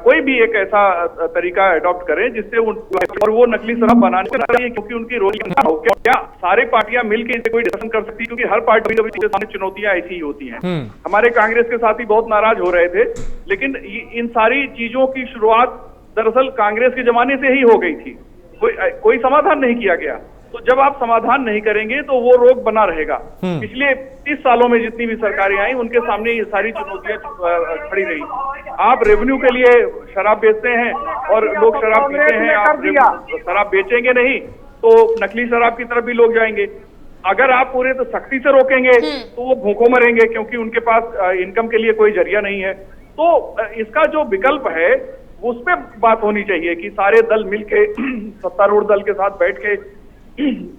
कोई भी एक ऐसा तरीका अडॉप्ट करें जिससे और वो नकली शराब बनाने चाहिए, क्योंकि उनकी रोजगार हो क्या सारे पार्टियां मिलकर इसे कोई डिस्कशन कर सकती है, क्योंकि हर पार्टी के सामने चुनौतियां ऐसी ही होती हैं। हमारे कांग्रेस के साथी बहुत नाराज हो रहे थे, लेकिन इन सारी चीजों की शुरुआत दरअसल कांग्रेस के जमाने से ही हो गई थी। कोई समाधान नहीं किया गया, तो जब आप समाधान नहीं करेंगे तो वो रोग बना रहेगा। पिछले 30 सालों में जितनी भी सरकारें आई, उनके सामने ये सारी चुनौतियां खड़ी रही। आप रेवेन्यू के लिए शराब बेचते हैं और लोग शराब पीते हैं, आप शराब बेचेंगे नहीं तो नकली शराब की तरफ भी लोग जाएंगे। अगर आप पूरे तो सख्ती से रोकेंगे तो वो भूखों मरेंगे, क्योंकि उनके पास इनकम के लिए कोई जरिया नहीं है। तो इसका जो विकल्प है उस पर बात होनी चाहिए कि सारे दल मिलके सत्तारूढ़ दल के साथ बैठ के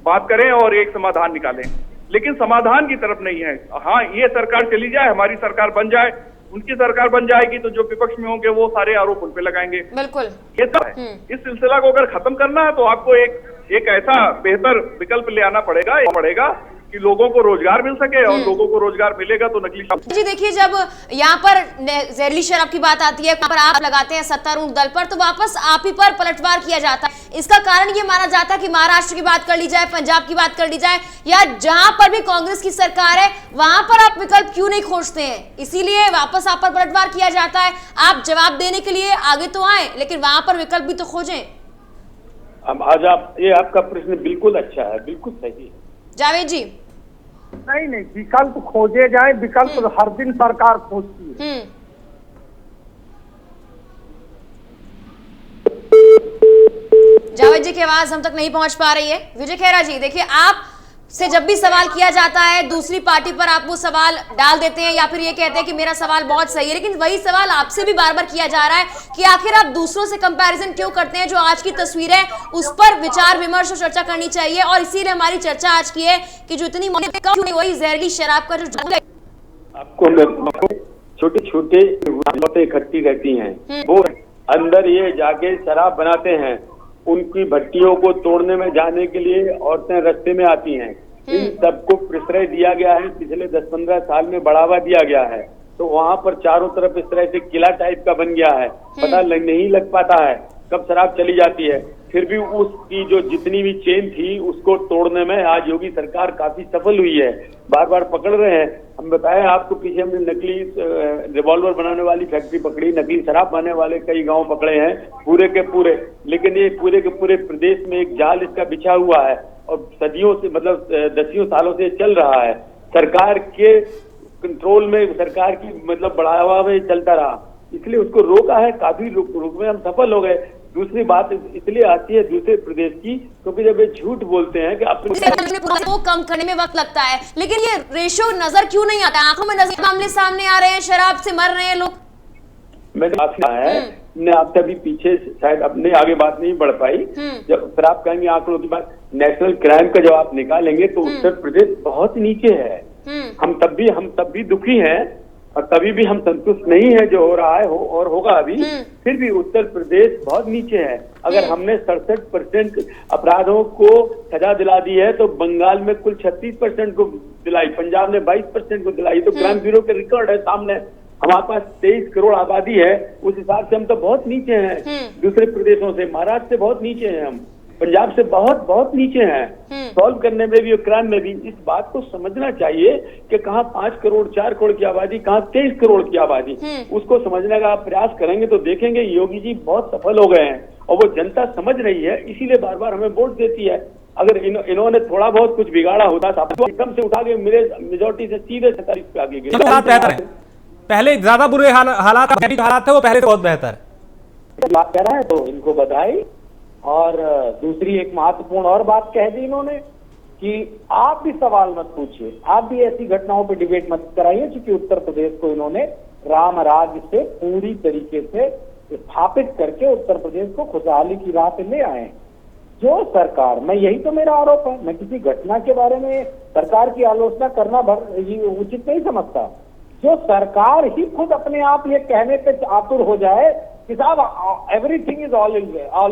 बात करें और एक समाधान निकालें, लेकिन समाधान की तरफ नहीं है। हाँ, ये सरकार चली जाए, हमारी सरकार बन जाए, उनकी सरकार बन जाएगी तो जो विपक्ष में होंगे वो सारे आरोप उन पे लगाएंगे। बिल्कुल, ये तो है। इस सिलसिला को अगर खत्म करना है तो आपको एक ऐसा बेहतर विकल्प ले आना पड़ेगा कि लोगों को रोजगार मिल सके, और लोगों को रोजगार मिलेगा तो नकली शराब। जी देखिए, जब यहाँ पर जहरीली शराब की बात आती है, पर आप लगाते हैं सत्तारूढ़ दल पर, तो वापस आप ही पर पलटवार किया जाता है। इसका कारण ये माना जाता है कि महाराष्ट्र की बात कर ली जाए, पंजाब की बात कर ली जाए, या जहां पर भी कांग्रेस की सरकार है वहां पर आप विकल्प क्यों नहीं खोजते हैं, इसीलिए वापस आप पर पलटवार किया जाता है। आप जवाब देने के लिए आगे तो आए, लेकिन वहां पर विकल्प भी तो खोजें। अब आज ये आपका प्रश्न बिल्कुल अच्छा है, बिल्कुल सही है जावेद जी। नहीं, विकल्प खोजे जाए, विकल्प हर दिन सरकार खोजती है। जावेद जी की आवाज हम तक नहीं पहुंच पा रही है। विजय खैरा जी, देखिए, आप से जब भी सवाल किया जाता है दूसरी पार्टी पर आप वो सवाल डाल देते हैं या फिर ये कहते हैं कि मेरा सवाल बहुत सही है, लेकिन वही सवाल आपसे भी बार बार किया जा रहा है कि आखिर आप दूसरों से कंपैरिजन क्यों करते हैं। जो आज की तस्वीर है उस पर विचार विमर्श और चर्चा करनी चाहिए, और इसीलिए हमारी चर्चा आज की है कि जो इतनी वही जहरीली शराब का जो आपको छोटे छोटे बातें इकट्ठी रहती हैं, वो अंदर ये जाके शराब बनाते हैं, उनकी भट्टियों को तोड़ने में जाने के लिए औरतें रास्ते में आती हैं। इन सबको प्रश्रय दिया गया है, पिछले 10-15 साल में बढ़ावा दिया गया है, तो वहां पर चारों तरफ इस तरह से किला टाइप का बन गया है, पता नहीं लग पाता है कब शराब चली जाती है। फिर भी उसकी जो जितनी भी चेन थी उसको तोड़ने में आज योगी सरकार काफी सफल हुई है, बार बार पकड़ रहे हैं। हम बताएं आपको, पीछे हमने नकली रिवॉल्वर बनाने वाली फैक्ट्री पकड़ी, नकली शराब बनाने वाले कई गांव पकड़े हैं पूरे के पूरे, लेकिन ये पूरे के पूरे प्रदेश में एक जाल इसका बिछा हुआ है और सदियों से मतलब दसियों सालों से चल रहा है, सरकार के कंट्रोल में, सरकार की मतलब बढ़ावा में चलता रहा, इसलिए उसको रोका है, काफी रोक में हम सफल हो गए। दूसरी बात इसलिए आती है दूसरे प्रदेश की, क्योंकि जब ये झूठ बोलते हैं कि अपने वो कम करने में वक्त लगता है, लेकिन ये रेशो नजर क्यों नहीं आता? आंखों में नजर मामले सामने आ रहे हैं, शराब से मर रहे हैं लोग। मैंने आपसे कहा है, मैं आपसे अभी पीछे शायद अपने आगे बात नहीं बढ़ पाई। जब फिर आप कहेंगे आंकड़ों की बात, नेशनल क्राइम का जब आप निकालेंगे तो उत्तर प्रदेश बहुत नीचे है। हम तब भी दुखी हैं और तभी भी हम संतुष्ट नहीं है जो हो रहा है और होगा अभी, फिर भी उत्तर प्रदेश बहुत नीचे है। अगर हमने 67% अपराधों को सजा दिला दी है तो बंगाल में कुल 36% को दिलाई, पंजाब ने 22% को दिलाई। तो क्राइम ब्यूरो के रिकॉर्ड है सामने। हमारे पास 23 करोड़ आबादी है, उस हिसाब से हम तो बहुत नीचे हैं दूसरे प्रदेशों से। महाराष्ट्र से बहुत नीचे हैं हम, पंजाब से बहुत नीचे हैं सॉल्व करने में भी और क्राइम में भी। इस बात को समझना चाहिए कि कहाँ 5 करोड़ 4 करोड़ की आबादी, कहाँ 23 करोड़ की आबादी, उसको समझने का आप प्रयास करेंगे तो देखेंगे योगी जी बहुत सफल हो गए हैं और वो जनता समझ रही है, इसीलिए बार बार हमें वोट देती है। अगर इन्होंने थोड़ा बहुत कुछ बिगाड़ा होता था तो एकदम से उठा के मेरे मेजोरिटी से सीधे 47 पे आगे गए। पहले ज्यादा बुरे हालात थे, वो पहले बहुत बेहतर बात कह रहा है तो इनको बधाई। और दूसरी एक महत्वपूर्ण और बात कह दी इन्होंने कि आप भी सवाल मत पूछिए, आप भी ऐसी घटनाओं पे डिबेट मत कराइए, क्योंकि उत्तर प्रदेश को इन्होंने राम राज्य से पूरी तरीके से स्थापित करके उत्तर प्रदेश को खुशहाली की राह पे ले आए। जो सरकार, मैं यही तो मेरा आरोप है, मैं किसी घटना के बारे में सरकार की आलोचना करना उचित नहीं समझता। जो सरकार ही खुद अपने आप ये कहने पे आतुर हो जाए कि साहब everything is all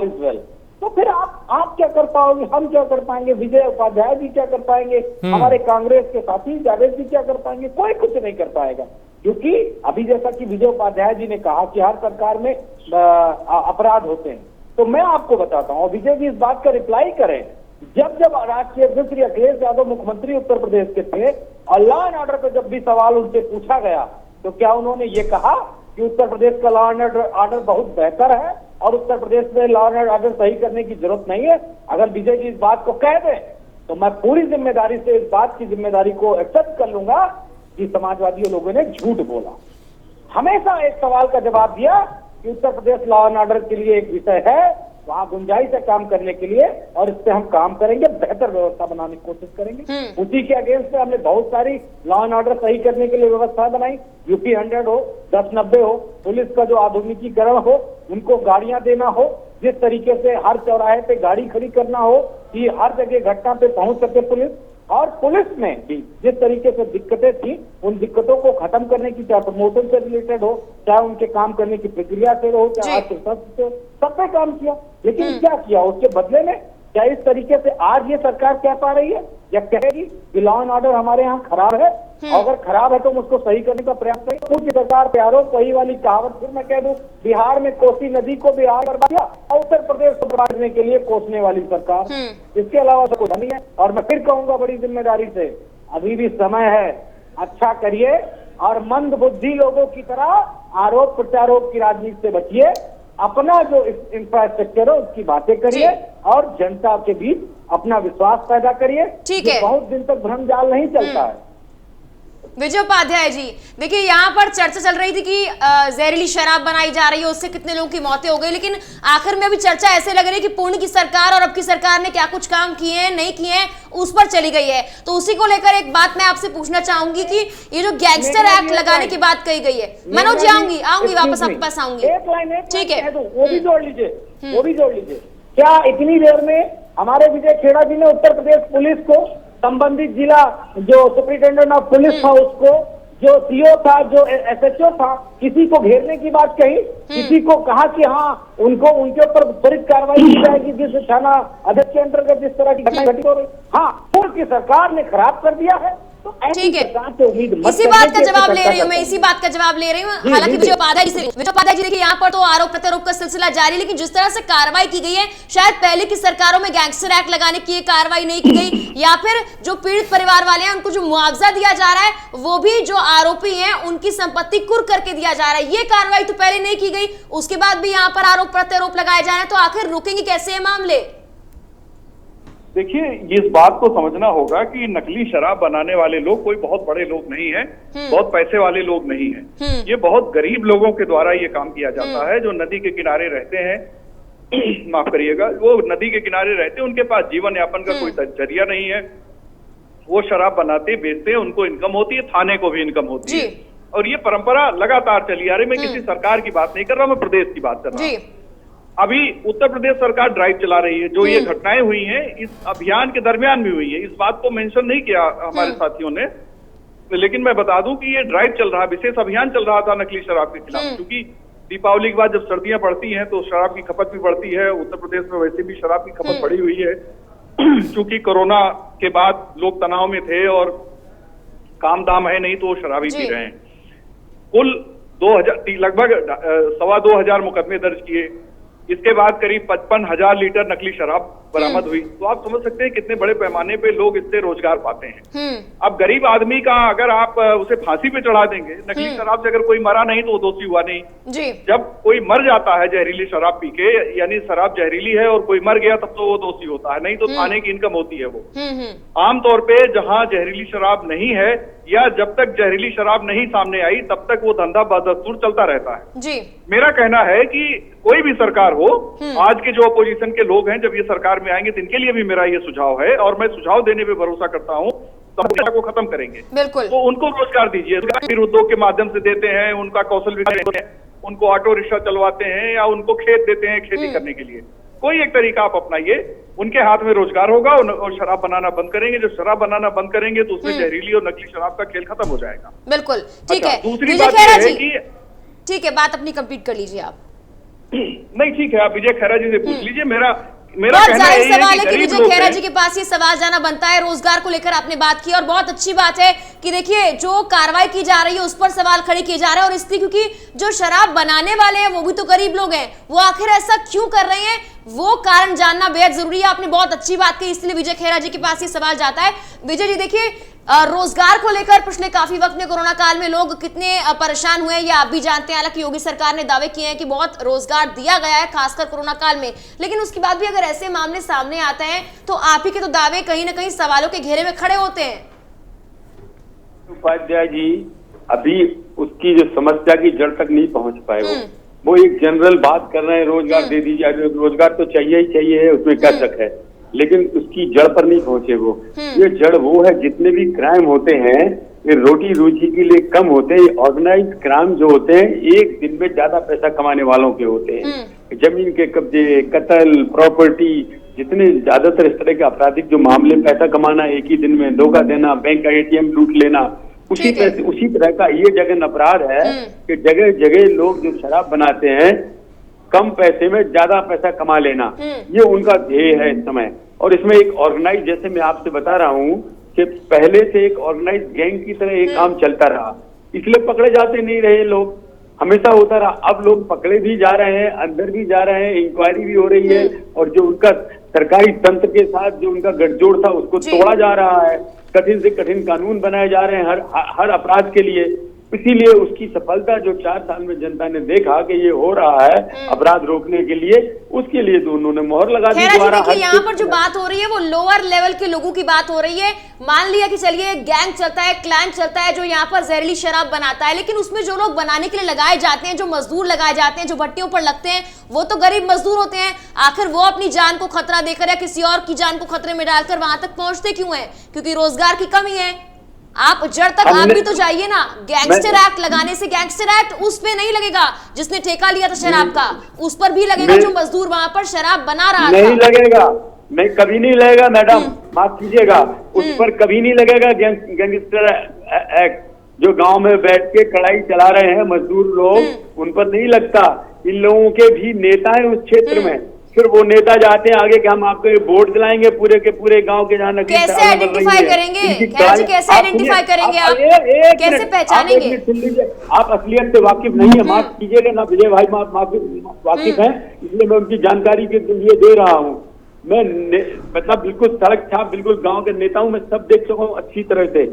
is well, तो फिर आप क्या कर पाओगे, हम क्या कर पाएंगे, विजय उपाध्याय जी क्या कर पाएंगे, हमारे कांग्रेस के साथी जावेद जी क्या कर पाएंगे? कोई कुछ नहीं कर पाएगा। क्योंकि अभी जैसा कि विजय उपाध्याय जी ने कहा कि हर सरकार में अपराध होते हैं, तो मैं आपको बताता हूँ, विजय जी इस बात का रिप्लाई करें, जब राष्ट्रीय अध्यक्ष श्री अखिलेश यादव मुख्यमंत्री उत्तर प्रदेश के थे और लॉ एंड ऑर्डर पर जब भी सवाल उनसे पूछा गया तो क्या उन्होंने ये कहा कि उत्तर प्रदेश का लॉ एंड ऑर्डर बहुत बेहतर है और उत्तर प्रदेश में लॉ एंड ऑर्डर सही करने की जरूरत नहीं है? अगर विजय जी इस बात को कह दें तो मैं पूरी जिम्मेदारी से इस बात की जिम्मेदारी को एक्सेप्ट कर लूंगा कि समाजवादी लोगों ने झूठ बोला। हमेशा एक सवाल का जवाब दिया कि Uttar Pradesh law and order के लिए एक विषय है, वहां गुंजाइश है काम करने के लिए और इस पे हम काम करेंगे, बेहतर व्यवस्था बनाने की कोशिश करेंगे। उसी के अगेंस्ट में हमने बहुत सारी लॉ एंड ऑर्डर सही करने के लिए व्यवस्था बनाई, यूपी 100 हो, 1090 हो, पुलिस का जो आधुनिकीकरण हो, उनको गाड़ियां देना हो, जिस तरीके से हर चौराहे पे गाड़ी खड़ी करना हो कि हर जगह घटना पे पहुंच सके पुलिस, और पुलिस में भी जिस तरीके से दिक्कतें थी उन दिक्कतों को खत्म करने की, चाहे प्रमोशन से रिलेटेड हो, चाहे उनके काम करने की प्रक्रिया से हो, चाहे सब पे काम किया। लेकिन क्या किया उसके बदले में? क्या इस तरीके से आज ये सरकार कह पा रही है या कहेगी कि लॉ एंड ऑर्डर हमारे यहाँ खराब है, अगर खराब है तो उसको सही करने का प्रयास करें? पूरी सरकार पे आरोप, वही वाली कहावत फिर मैं कह दूं, बिहार में कोसी नदी को बिहार बर्बाद किया और उत्तर प्रदेश को बर्बाद करने के लिए कोसने वाली सरकार, इसके अलावा तो कुछ नहीं है। और मैं फिर कहूंगा बड़ी जिम्मेदारी से, अभी भी समय है, अच्छा करिए और मंद बुद्धि लोगों की तरह आरोप प्रत्यारोप की राजनीति से बचिए, अपना जो इंफ्रास्ट्रक्चर है उसकी बातें करिए और जनता के बीच अपना विश्वास पैदा करिए। ठीक है, बहुत दिन तक भ्रम जाल नहीं चलता है। विजय उपाध्याय जी, देखिए यहाँ पर चर्चा चल रही थी कि जहरीली शराब बनाई जा रही है, उससे कितने लोगों की मौतें हो गई, लेकिन आखिर में अभी चर्चा ऐसे लग रही है कि पूर्ण की सरकार और अब की सरकार ने क्या कुछ काम किए हैं नहीं किए हैं उस पर चली गई है। तो उसी को लेकर एक बात मैं आपसे पूछना चाहूंगी कि ये जो गैंगस्टर एक्ट लगाने की बात कही गई है, मनोज जी आऊंगी वापस आपके पास आऊंगी, ठीक है, वो भी जोड़ लीजिए। क्या इतनी देर में हमारे विजय खेड़ा जी ने उत्तर प्रदेश पुलिस को, संबंधित जिला जो सुपरिटेंडेंट ऑफ पुलिस था उसको, जो सीओ था, जो एसएचओ था, किसी को घेरने की बात कही, किसी को कहा कि हाँ उनको उनके ऊपर त्वरित कार्रवाई की जाएगी जिस थाना अध्यक्ष के अंतर्गत जिस तरह की घटना घटित हो रही? हाँ, पूर्व की सरकार ने खराब कर दिया है। तो ठीक है, इसी बात का जवाब ले रही हूँ मैं, इसी बात का जवाब ले रही हूँ। हालांकि विजय उपाध्याय जी देखिए यहाँ पर तो आरोप प्रत्यारोप का सिलसिला जारी, लेकिन जिस तरह से कार्रवाई की गई है, शायद पहले की सरकारों में गैंगस्टर एक्ट लगाने की कार्रवाई नहीं की गई, या फिर जो पीड़ित परिवार वाले हैं उनको जो मुआवजा दिया जा रहा है वो भी जो आरोपी हैं उनकी संपत्ति कुर्क करके दिया जा रहा है, ये कार्रवाई तो पहले नहीं की गई, उसके बाद भी यहाँ पर आरोप प्रत्यारोप लगाए जा रहे हैं, तो आखिर रुकेंगे कैसे ये मामले? देखिए, इस बात को समझना होगा कि नकली शराब बनाने वाले लोग कोई बहुत बड़े लोग नहीं हैं, बहुत पैसे वाले लोग नहीं हैं। ये बहुत गरीब लोगों के द्वारा ये काम किया जाता है, जो नदी के किनारे रहते हैं। माफ करिएगा, वो नदी के किनारे रहते हैं, उनके पास जीवन यापन का कोई जरिया नहीं है। वो शराब बनाते बेचते हैं, उनको इनकम होती है, थाने को भी इनकम होती है, और ये परंपरा लगातार चली आ रही। मैं किसी सरकार की बात नहीं कर रहा, मैं प्रदेश की बात कर रहा हूँ। अभी उत्तर प्रदेश सरकार ड्राइव चला रही है, जो ये घटनाएं हुई हैं इस अभियान के दरमियान भी हुई है। इस बात को मेंशन नहीं किया हमारे साथियों ने, लेकिन मैं बता दूं कि ये ड्राइव चल रहा, विशेष अभियान चल रहा था नकली शराब के खिलाफ, क्योंकि दीपावली के बाद जब सर्दियां बढ़ती हैं तो शराब की खपत भी बढ़ती है। उत्तर प्रदेश में वैसे भी शराब की खपत बढ़ी हुई है, क्योंकि कोरोना के बाद लोग तनाव में थे और काम दाम है नहीं, तो वो शराब ही पी रहे हैं। कुल 2000 लगभग 2,200 मुकदमे दर्ज किए। इसके बाद करीब 55,000 लीटर नकली शराब बरामद हुई। तो आप समझ सकते हैं कितने बड़े पैमाने पे लोग इससे रोजगार पाते हैं। अब गरीब आदमी का अगर आप उसे फांसी पे चढ़ा देंगे, नकली शराब से अगर कोई मरा नहीं तो वो दोषी हुआ नहीं जी। जब कोई मर जाता है जहरीली शराब पी के, यानी शराब जहरीली है और कोई मर गया, तब तो वो दोषी होता है, नहीं तो थाने की इनकम होती है वो। आमतौर पे जहां जहरीली शराब नहीं है या जब तक जहरीली शराब नहीं सामने आई, तब तक वो धंधा बदस्तूर चलता रहता है जी। मेरा कहना है कि कोई भी सरकार हो, आज के जो अपोजिशन के लोग हैं जब ये सरकार में आएंगे, तो इनके लिए भी मेरा ये सुझाव है, और मैं सुझाव देने पे भरोसा करता हूँ, समस्या को खत्म करेंगे। बिल्कुल। तो उनको रोजगार दीजिए, फिर उद्योग के माध्यम से देते हैं, उनका कौशल विकास देते हैं, उनको ऑटो रिक्शा चलवाते हैं या उनको खेत देते हैं खेती करने के लिए। कोई एक तरीका आप अपनाइए, उनके हाथ में रोजगार होगा और शराब बनाना बंद करेंगे। जब शराब बनाना बंद करेंगे तो उसमें जहरीली और नकली शराब का खेल खत्म हो जाएगा। बिल्कुल ठीक है। दूसरी बात यह है कि ठीक है, बात अपनी कंप्लीट कर लीजिए आप। नहीं ठीक है, आप विजय खैरा जी से पूछ लीजिए। मेरा बहुत जाहिर सवाल है कि विजय खैरा जी के पास ये सवाल जाना बनता है। रोजगार को लेकर आपने बात की और बहुत अच्छी बात है कि देखिए जो कार्रवाई की जा रही है उस पर सवाल खड़े किए जा रहे हैं, और इसलिए क्योंकि जो शराब बनाने वाले हैं वो भी तो गरीब लोग हैं, वो आखिर ऐसा क्यों कर रहे हैं वो कारण जानना बेहद जरूरी है। आपने बहुत अच्छी बात की, इसलिए विजय खैरा जी के पास ये सवाल जाता है। विजय जी देखिए, रोजगार को लेकर पिछले काफी वक्त में कोरोना काल में लोग कितने परेशान हुए ये आप भी जानते हैं। हालांकि योगी सरकार ने दावे किए हैं कि बहुत रोजगार दिया गया है खासकर कोरोना काल में, लेकिन उसके बाद भी अगर ऐसे मामले सामने आते हैं तो आप ही के तो दावे कहीं ना कहीं सवालों के घेरे में खड़े होते हैं। उपाध्याय जी अभी उसकी जो समस्या की जड़ तक नहीं पहुंच पाए, वो एक जनरल बात कर रहे हैं, रोजगार दे दीजिए, रोजगार तो चाहिए ही चाहिए है, उसमें क्या शक है, लेकिन उसकी जड़ पर नहीं पहुंचे वो। ये जड़ वो है, जितने भी क्राइम होते हैं ये रोटी रोजी के लिए कम होते हैं। ऑर्गेनाइज क्राइम जो होते हैं एक दिन में ज्यादा पैसा कमाने वालों के होते हैं। जमीन के कब्जे, कत्ल, प्रॉपर्टी, जितने ज्यादातर इस तरह के आपराधिक जो मामले, पैसा कमाना एक ही दिन में, धोखा देना, बैंक का ATM लूट लेना, उसी तरह का ये जघन्य अपराध है कि जगह जगह लोग जो शराब बनाते हैं कम पैसे में ज्यादा पैसा कमा लेना, ये उनका ध्येय है इस समय। और इसमें एक ऑर्गेनाइज, जैसे मैं आपसे बता रहा हूँ कि पहले से एक ऑर्गेनाइज गैंग की तरह एक काम चलता रहा, इसलिए पकड़े जाते नहीं रहे लोग, हमेशा होता रहा। अब लोग पकड़े भी जा रहे हैं, अंदर भी जा रहे हैं, इंक्वायरी भी हो रही है, और जो उनका सरकारी तंत्र के साथ जो उनका गठजोड़ था उसको तोड़ा जा रहा है। कठिन से कठिन कानून बनाए जा रहे हैं हर अपराध के लिए। इसीलिए उसकी सफलता जो 4 साल में जनता ने देखा कि ये हो रहा है अपराध रोकने के लिए, उसके लिए तो उन्होंने मोहर लगा दी। यहाँ पर जो बात हो रही है वो लोअर लेवल के लोगों की बात हो रही है। मान लिया कि चलिए गैंग चलता है, क्लैन चलता है जो यहाँ पर जहरीली शराब बनाता है, लेकिन उसमें जो लोग बनाने के लिए लगाए जाते हैं, जो मजदूर लगाए जाते हैं, जो भट्टियों पर लगते हैं, वो तो गरीब मजदूर होते हैं। आखिर वो अपनी जान को खतरा देकर या किसी और की जान को खतरे में डालकर वहां तक पहुंचते क्यों है? क्योंकि रोजगार की कमी है। आप जड़ तक आप भी तो जाइए ना। गैंगस्टर एक्ट लगाने से गैंगस्टर एक्ट उस पे नहीं लगेगा जिसने ठेका लिया था शराब का, उस पर भी लगेगा जो मजदूर वहां पर शराब बना रहा था। नहीं लगेगा, नहीं कभी नहीं लगेगा मैडम, माफ कीजिएगा, उस पर कभी नहीं लगेगा गैंगस्टर एक्ट। जो गांव में बैठ के कड़ाई चला रहे हैं मजदूर लोग, उन पर नहीं लगता। इन लोगों के भी नेता है उस क्षेत्र में, फिर वो नेता जाते हैं आगे कि हम आपको बोर्ड दिलाएंगे पूरे के पूरे गांव के जहाँ नकली कैसे आइडेंटिफाई करेंगे? कैसे आइडेंटिफाई करेंगे आप? कैसे पहचानेंगे? आप असलियत से वाकिफ नहीं है, माफ कीजिएगा ना, विजय भाई वाकिफ हैं, इसलिए मैं उनकी जानकारी के लिए दे रहा हूँ। मैं मतलब बिल्कुल सड़क छाप बिल्कुल गाँव के नेताओं में सब देख सकूँ अच्छी तरह से।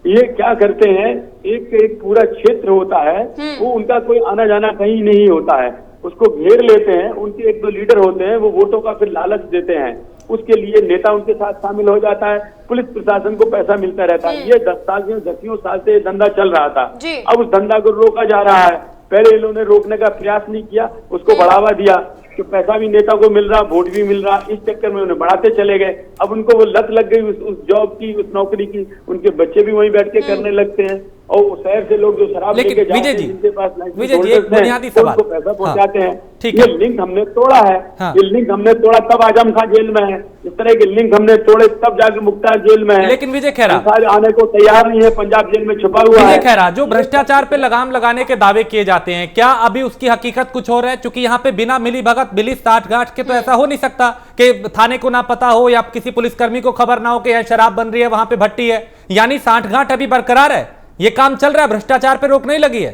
ये क्या करते हैं, एक पूरा क्षेत्र होता है, वो उनका कोई आना जाना कहीं नहीं होता है, उसको घेर लेते हैं। उनके 1-2 लीडर होते हैं, वो वोटों का फिर लालच देते हैं उसके लिए नेता उनके साथ शामिल हो जाता है, पुलिस प्रशासन को पैसा मिलता रहता है। ये 10 साल से धंधा चल रहा था। अब उस धंधा को रोका जा रहा है। पहले इन्होंने रोकने का प्रयास नहीं किया, उसको बढ़ावा दिया, तो पैसा भी नेता को मिल रहा, वोट भी मिल रहा, इस चक्कर में उन्हें बढ़ाते चले गए। अब उनको वो लत लग गई उस जॉब की, उस नौकरी की, उनके बच्चे भी वहीं बैठ के करने लगते हैं। और शहर से लोग जो शराब लेके जाते हैं, जिनके पास लाइसेंस उनको पैसा पहुंचाते हैं। ये लिंक हमने तोड़ा है। ये लिंक हमने तोड़ा तब आजम खां जेल में है, इस तरह के लिंक हमने तोड़े तब जाके मुख्तार जेल में है। लेकिन विजय खैरा आने को तैयार नहीं है, पंजाब जेल में छुपा हुआ है। विजय खैरा, जो भ्रष्टाचार पे लगाम लगाने के दावे किए जाते हैं, क्या अभी उसकी हकीकत कुछ और है? क्योंकि यहाँ पे बिना मिली भगत बिली साठ गांठ के तो ऐसा हो नहीं सकता कि थाने को ना पता हो या किसी पुलिसकर्मी को खबर ना हो कि यहाँ शराब बन रही है, वहां पे भट्टी है। यानी साठ गांठ अभी बरकरार है, ये काम चल रहा है, भ्रष्टाचार पे रोक नहीं लगी है।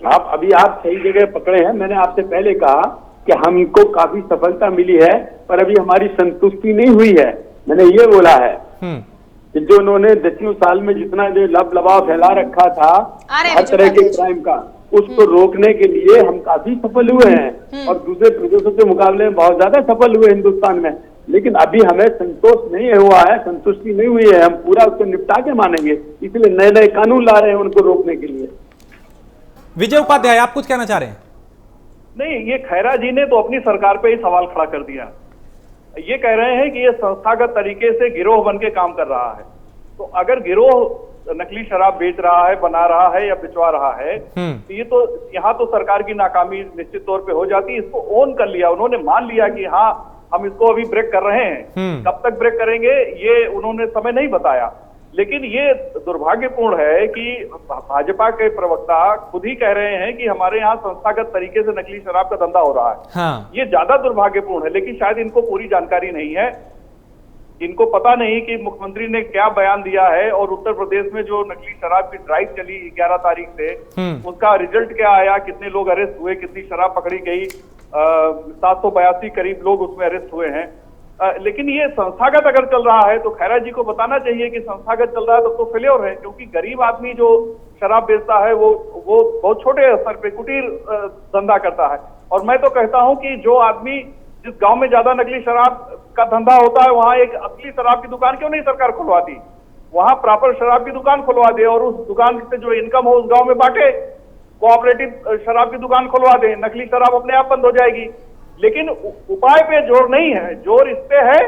आप सही जगह पकड़े हैं। मैंने आपसे पहले कहा कि हमको काफी सफलता मिली है, पर अभी हमारी संतुष्टि नहीं हुई है। मैंने ये बोला है कि जो उन्होंने 10 साल में जितना जो लबलबाव फैला रखा था हर तरह के क्राइम का, उसको रोकने के लिए हम काफी सफल हुए हैं और दूसरे प्रदेशों के मुकाबले में बहुत ज्यादा सफल हुए हिंदुस्तान में। लेकिन अभी हमें संतोष नहीं हुआ है, संतुष्टि नहीं हुई है। हम पूरा उसको निपटा के मानेंगे, इसलिए नए नए कानून ला रहे हैं उनको रोकने के लिए। विजय उपाध्याय, आप कुछ कहना चाह रहे हैं? नहीं, ये खैरा जी ने तो अपनी सरकार पे ही सवाल खड़ा कर दिया। ये कह रहे हैं कि ये संस्थागत तरीके से गिरोह बन के काम कर रहा है। तो अगर गिरोह नकली शराब बेच रहा है, बना रहा है या बिचवा रहा है, तो ये तो यहाँ तो सरकार की नाकामी निश्चित तौर पे हो जाती है। इसको ओन कर लिया उन्होंने, मान लिया कि हाँ हम इसको अभी ब्रेक कर रहे हैं। कब तक ब्रेक करेंगे ये उन्होंने समय नहीं बताया। लेकिन ये दुर्भाग्यपूर्ण है कि भाजपा के प्रवक्ता खुद ही कह रहे हैं कि हमारे यहाँ संस्थागत तरीके से नकली शराब का धंधा हो रहा है। हाँ। ये ज्यादा दुर्भाग्यपूर्ण है। लेकिन शायद इनको पूरी जानकारी नहीं है, इनको पता नहीं कि मुख्यमंत्री ने क्या बयान दिया है और उत्तर प्रदेश में जो नकली शराब की ड्राइव चली 11 तारीख से, उसका रिजल्ट क्या आया, कितने लोग अरेस्ट हुए, कितनी शराब पकड़ी गई। 782 करीब लोग उसमें अरेस्ट हुए हैं। लेकिन ये संस्थागत अगर चल रहा है तो खैरा जी को बताना चाहिए कि संस्थागत चल रहा है तब तो फेल्योर है, क्योंकि गरीब आदमी जो शराब बेचता है वो बहुत छोटे स्तर पे कुटीर धंधा करता है। और मैं तो कहता हूं कि जो आदमी जिस गांव में ज्यादा नकली शराब का धंधा होता है वहां एक असली शराब की दुकान क्यों नहीं सरकार खुलवाती? वहां प्रॉपर शराब की दुकान खुलवा दे और उस दुकान से जो इनकम हो उस गांव में बांटे। कोऑपरेटिव शराब की दुकान खुलवा दे, नकली शराब अपने आप बंद हो जाएगी। लेकिन उपाय पे जोर नहीं है, जोर इस पे है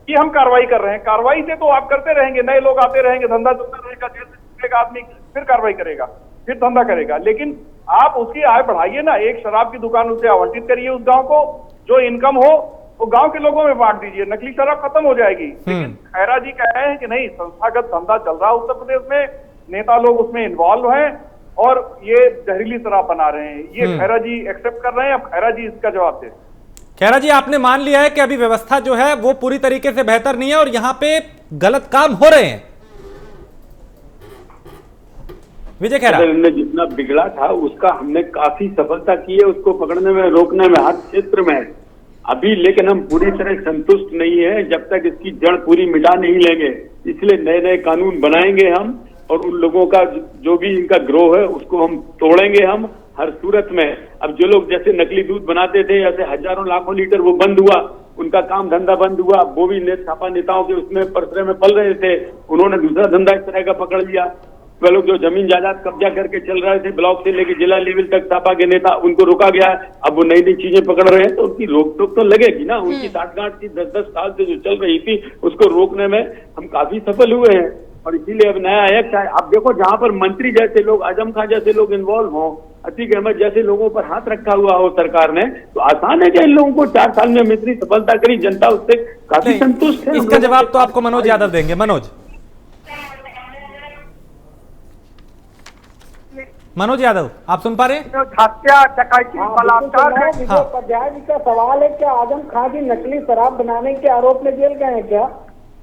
कि हम कार्रवाई कर रहे हैं। कार्रवाई से तो आप करते रहेंगे, नए लोग आते रहेंगे, धंधा चलता रहेगा, जेल से छूटेगा आदमी, फिर कार्रवाई करेगा, फिर धंधा करेगा। लेकिन आप उसकी आय बढ़ाइए ना, एक शराब की दुकान उसे आवंटित करिए उस गांव को, जो इनकम हो वो गांव के लोगों में बांट दीजिए, नकली शराब खत्म हो जाएगी। लेकिन खैरा जी कह रहे हैं कि नहीं, संस्थागत धंधा चल रहा है उत्तर प्रदेश में, नेता लोग उसमें इन्वॉल्व हैं और ये जहरीली शराब बना रहे हैं। ये खैरा जी एक्सेप्ट कर रहे हैं। अब खैरा जी इसका जवाब दे। खैरा जी, आपने मान लिया है कि अभी व्यवस्था जो है वो पूरी तरीके से बेहतर नहीं है और यहाँ पे गलत काम हो रहे हैं। विजय खैरा, जितना बिगड़ा था उसका हमने काफी सफलता की है, उसको पकड़ने में, रोकने में, हर क्षेत्र में अभी। लेकिन हम पूरी तरह संतुष्ट नहीं है जब तक इसकी जड़ पूरी मिटा नहीं लेंगे। इसलिए नए नए कानून बनाएंगे हम और उन लोगों का जो भी इनका ग्रोह है उसको हम तोड़ेंगे हम हर सूरत में। अब जो लोग जैसे नकली दूध बनाते थे, ऐसे हजारों लाखों लीटर वो बंद हुआ, उनका काम धंधा बंद हुआ। वो भी छापा नेताओं के उसमें परसरे में पल रहे थे, उन्होंने दूसरा धंधा इस तरह का पकड़ लिया। वे लोग जो जमीन जायदाद कब्जा करके चल रहे थे ब्लॉक से लेके जिला लेवल तक, सपा के नेता, उनको रोका गया। अब वो नई नई चीजें पकड़ रहे हैं तो उनकी रोक टोक तो लगेगी ना। उनकी साठगांठ की 10-10 साल से जो चल रही थी उसको रोकने में हम काफी सफल हुए हैं और इसीलिए अब नया एक्ट है। आप देखो, जहां पर मंत्री जैसे लोग, आजम खां जैसे लोग इन्वॉल्व हों, अतीक अहमद जैसे लोगों पर हाथ रखा हुआ हो सरकार ने, तो आसान है कि इन लोगों को 4 साल में इतनी सफलता करी, जनता उससे काफी संतुष्ट है। इसका जवाब तो आपको मनोज यादव देंगे। मनोज यादव, आप सुन पा रहे हैं? हत्या, डकैती, बलात्कार है। उपाध्याय जी का सवाल है, क्या आजम खां जी नकली शराब बनाने के आरोप में जेल गए हैं क्या?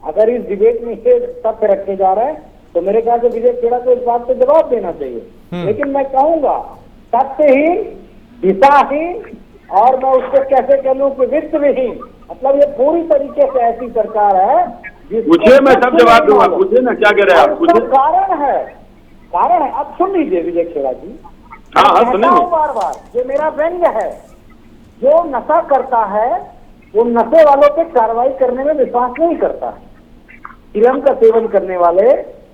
अगर इस डिबेट में ये तथ्य रखे जा रहे हैं तो मेरे ख्याल से विजय खेड़ा को इस बात पे जवाब देना चाहिए। लेकिन मैं कहूंगा तथ्यहीन, दिशाहीन और मैं उसको कैसे कह लूं कि वित्तहीन, मतलब ये पूरी तरीके से ऐसी सरकार है मुझे, मैं सब जवाब दूंगा, मुझे ना क्या कह रहे हैं आप? कारण है। अब सुन लीजिए विजय खेड़ा जी, हाँ सुनेंगे। बार बार ये मेरा व्यंग्य है, जो नशा करता है वो नशे वालों पे कार्रवाई करने में विश्वास नहीं करता है। फिल्म का सेवन करने वाले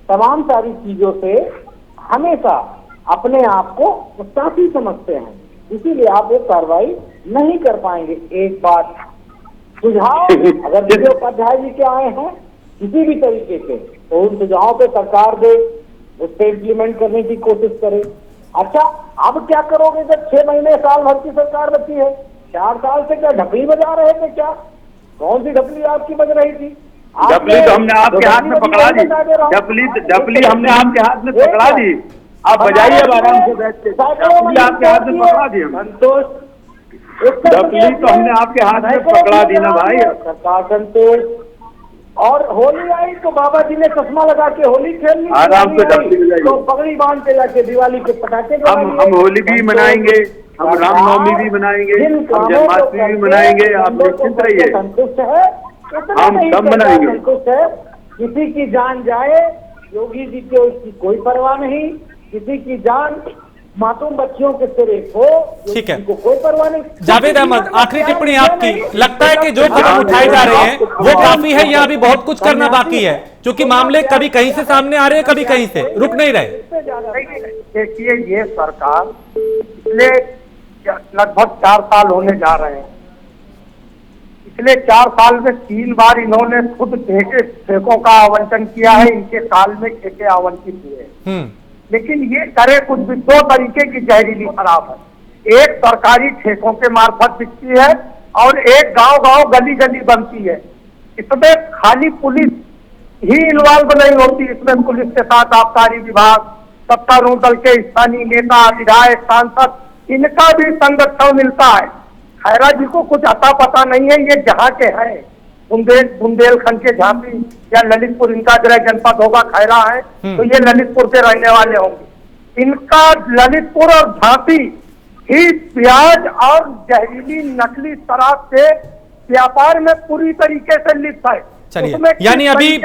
तमाम सारी चीजों से हमेशा अपने आप को साथी समझते हैं, इसीलिए आप वो कार्रवाई नहीं कर पाएंगे। एक बात सुझाव अगर विजय उपाध्याय जी के आए हैं किसी भी तरीके से, तो उन सुझावों पे सरकार दे, उससे इम्प्लीमेंट करने की कोशिश करे। अच्छा, अब क्या करोगे जब 6 महीने साल भर की सरकार बची है? 4 साल से क्या ढपली बजा रहे थे क्या? कौन सी ढपली आपकी बज रही थी? डपली तो हमने आपके हाथ में पकड़ा दी, डपली हमने आपके हाथ में पकड़ा दी। आप बजाइए अब आराम से बैठ के, डपली आपके हाथ में पकड़ा दी। संतोष, डपली तो हमने आपके हाथ में पकड़ा दी ना भाई। सरकार संतोष। और होली आई तो बाबा जी ने चश्मा लगा के होली खेल ली, आराम से डपली बजाइए। तो पगड़ी बांध के जाके दिवाली के पटाखे हम होली भी मनाएंगे, हम रामनवमी भी मनाएंगे, हम जन्माष्टमी भी मनाएंगे। आप निश्चिंत रहिए, संतुष्ट है, हम सब मनाएंगे। संतुष्ट है। किसी की जान जाए, योगी जी को उसकी कोई परवाह नहीं। किसी की जान मासूम बच्चियों के सिर हो, ठीक है, को कोई परवाह नहीं। जावेद अहमद, आखिरी टिप्पणी आपकी। लगता है कि जो कदम उठाए जा रहे हैं वो काफी है, यहाँ भी बहुत कुछ करना बाकी है, क्योंकि मामले कभी कहीं से सामने आ रहे हैं, कभी कहीं से रुक नहीं रहे। देखिए, ये सरकार पिछले लगभग 4 साल होने जा रहे हैं। पिछले 4 साल में 3 बार इन्होंने खुद ठेकों का आवंटन किया है, इनके साल में ठेके आवंटित हुए। लेकिन ये करे कुछ भी 2 तरीके की जहरीली शराब है। एक सरकारी ठेकों के मार्फत बिकती है और एक गांव-गांव गली-गली बनती है। इसमें खाली पुलिस ही इन्वॉल्व नहीं होती, इसमें पुलिस के साथ आबकारी विभाग, सत्तारूढ़ दल के स्थानीय नेता, विधायक, सांसद, इनका भी संरक्षण मिलता है। खैरा जी को कुछ अता पता नहीं है, ये जहाँ के हैं, बुंदेलखंड के झांसी या ललितपुर, इनका गृह जनपद होगा, खैरा है तो ये ललितपुर के रहने वाले होंगे। इनका ललितपुर और झांसी ही प्याज और जहरीली नकली शराब के व्यापार में पूरी तरीके से लिप्त है। चलिए, यानी अभी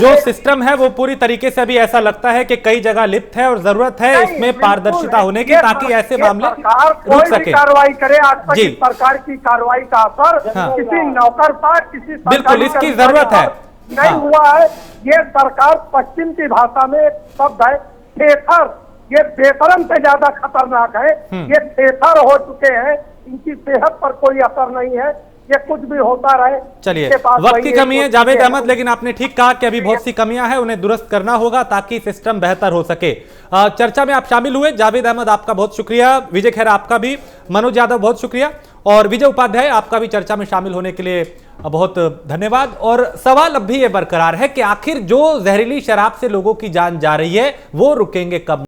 जो सिस्टम है वो पूरी तरीके से अभी ऐसा लगता है कि कई जगह लिप्त है और जरूरत है इसमें पारदर्शिता होने की, ताकि ऐसे मामले रुक सके। कार्रवाई करे, आज तक इस सरकार की कार्रवाई का असर किसी नौकर पर, किसी बिल्कुल इसकी जरूरत है नहीं हुआ है। ये सरकार पश्चिम की भाषा में शब्द है थेथर, ये बेशरम से ज्यादा खतरनाक है। ये थेथर हो चुके हैं, इनकी सेहत पर कोई असर नहीं है, ये कुछ भी होता रहे। चलिए, वक्त की कमी है जावेद अहमद, लेकिन आपने ठीक कहा कि अभी बहुत सी कमियां हैं, उन्हें दुरुस्त करना होगा ताकि सिस्टम बेहतर हो सके। चर्चा में आप शामिल हुए, जावेद अहमद आपका बहुत शुक्रिया, विजय खैरा आपका भी, मनोज यादव बहुत शुक्रिया, और विजय उपाध्याय आपका भी चर्चा में शामिल होने के लिए बहुत धन्यवाद। और सवाल अब भी ये बरकरार है कि आखिर जो जहरीली शराब से लोगों की जान जा रही है वो रुकेंगे कब?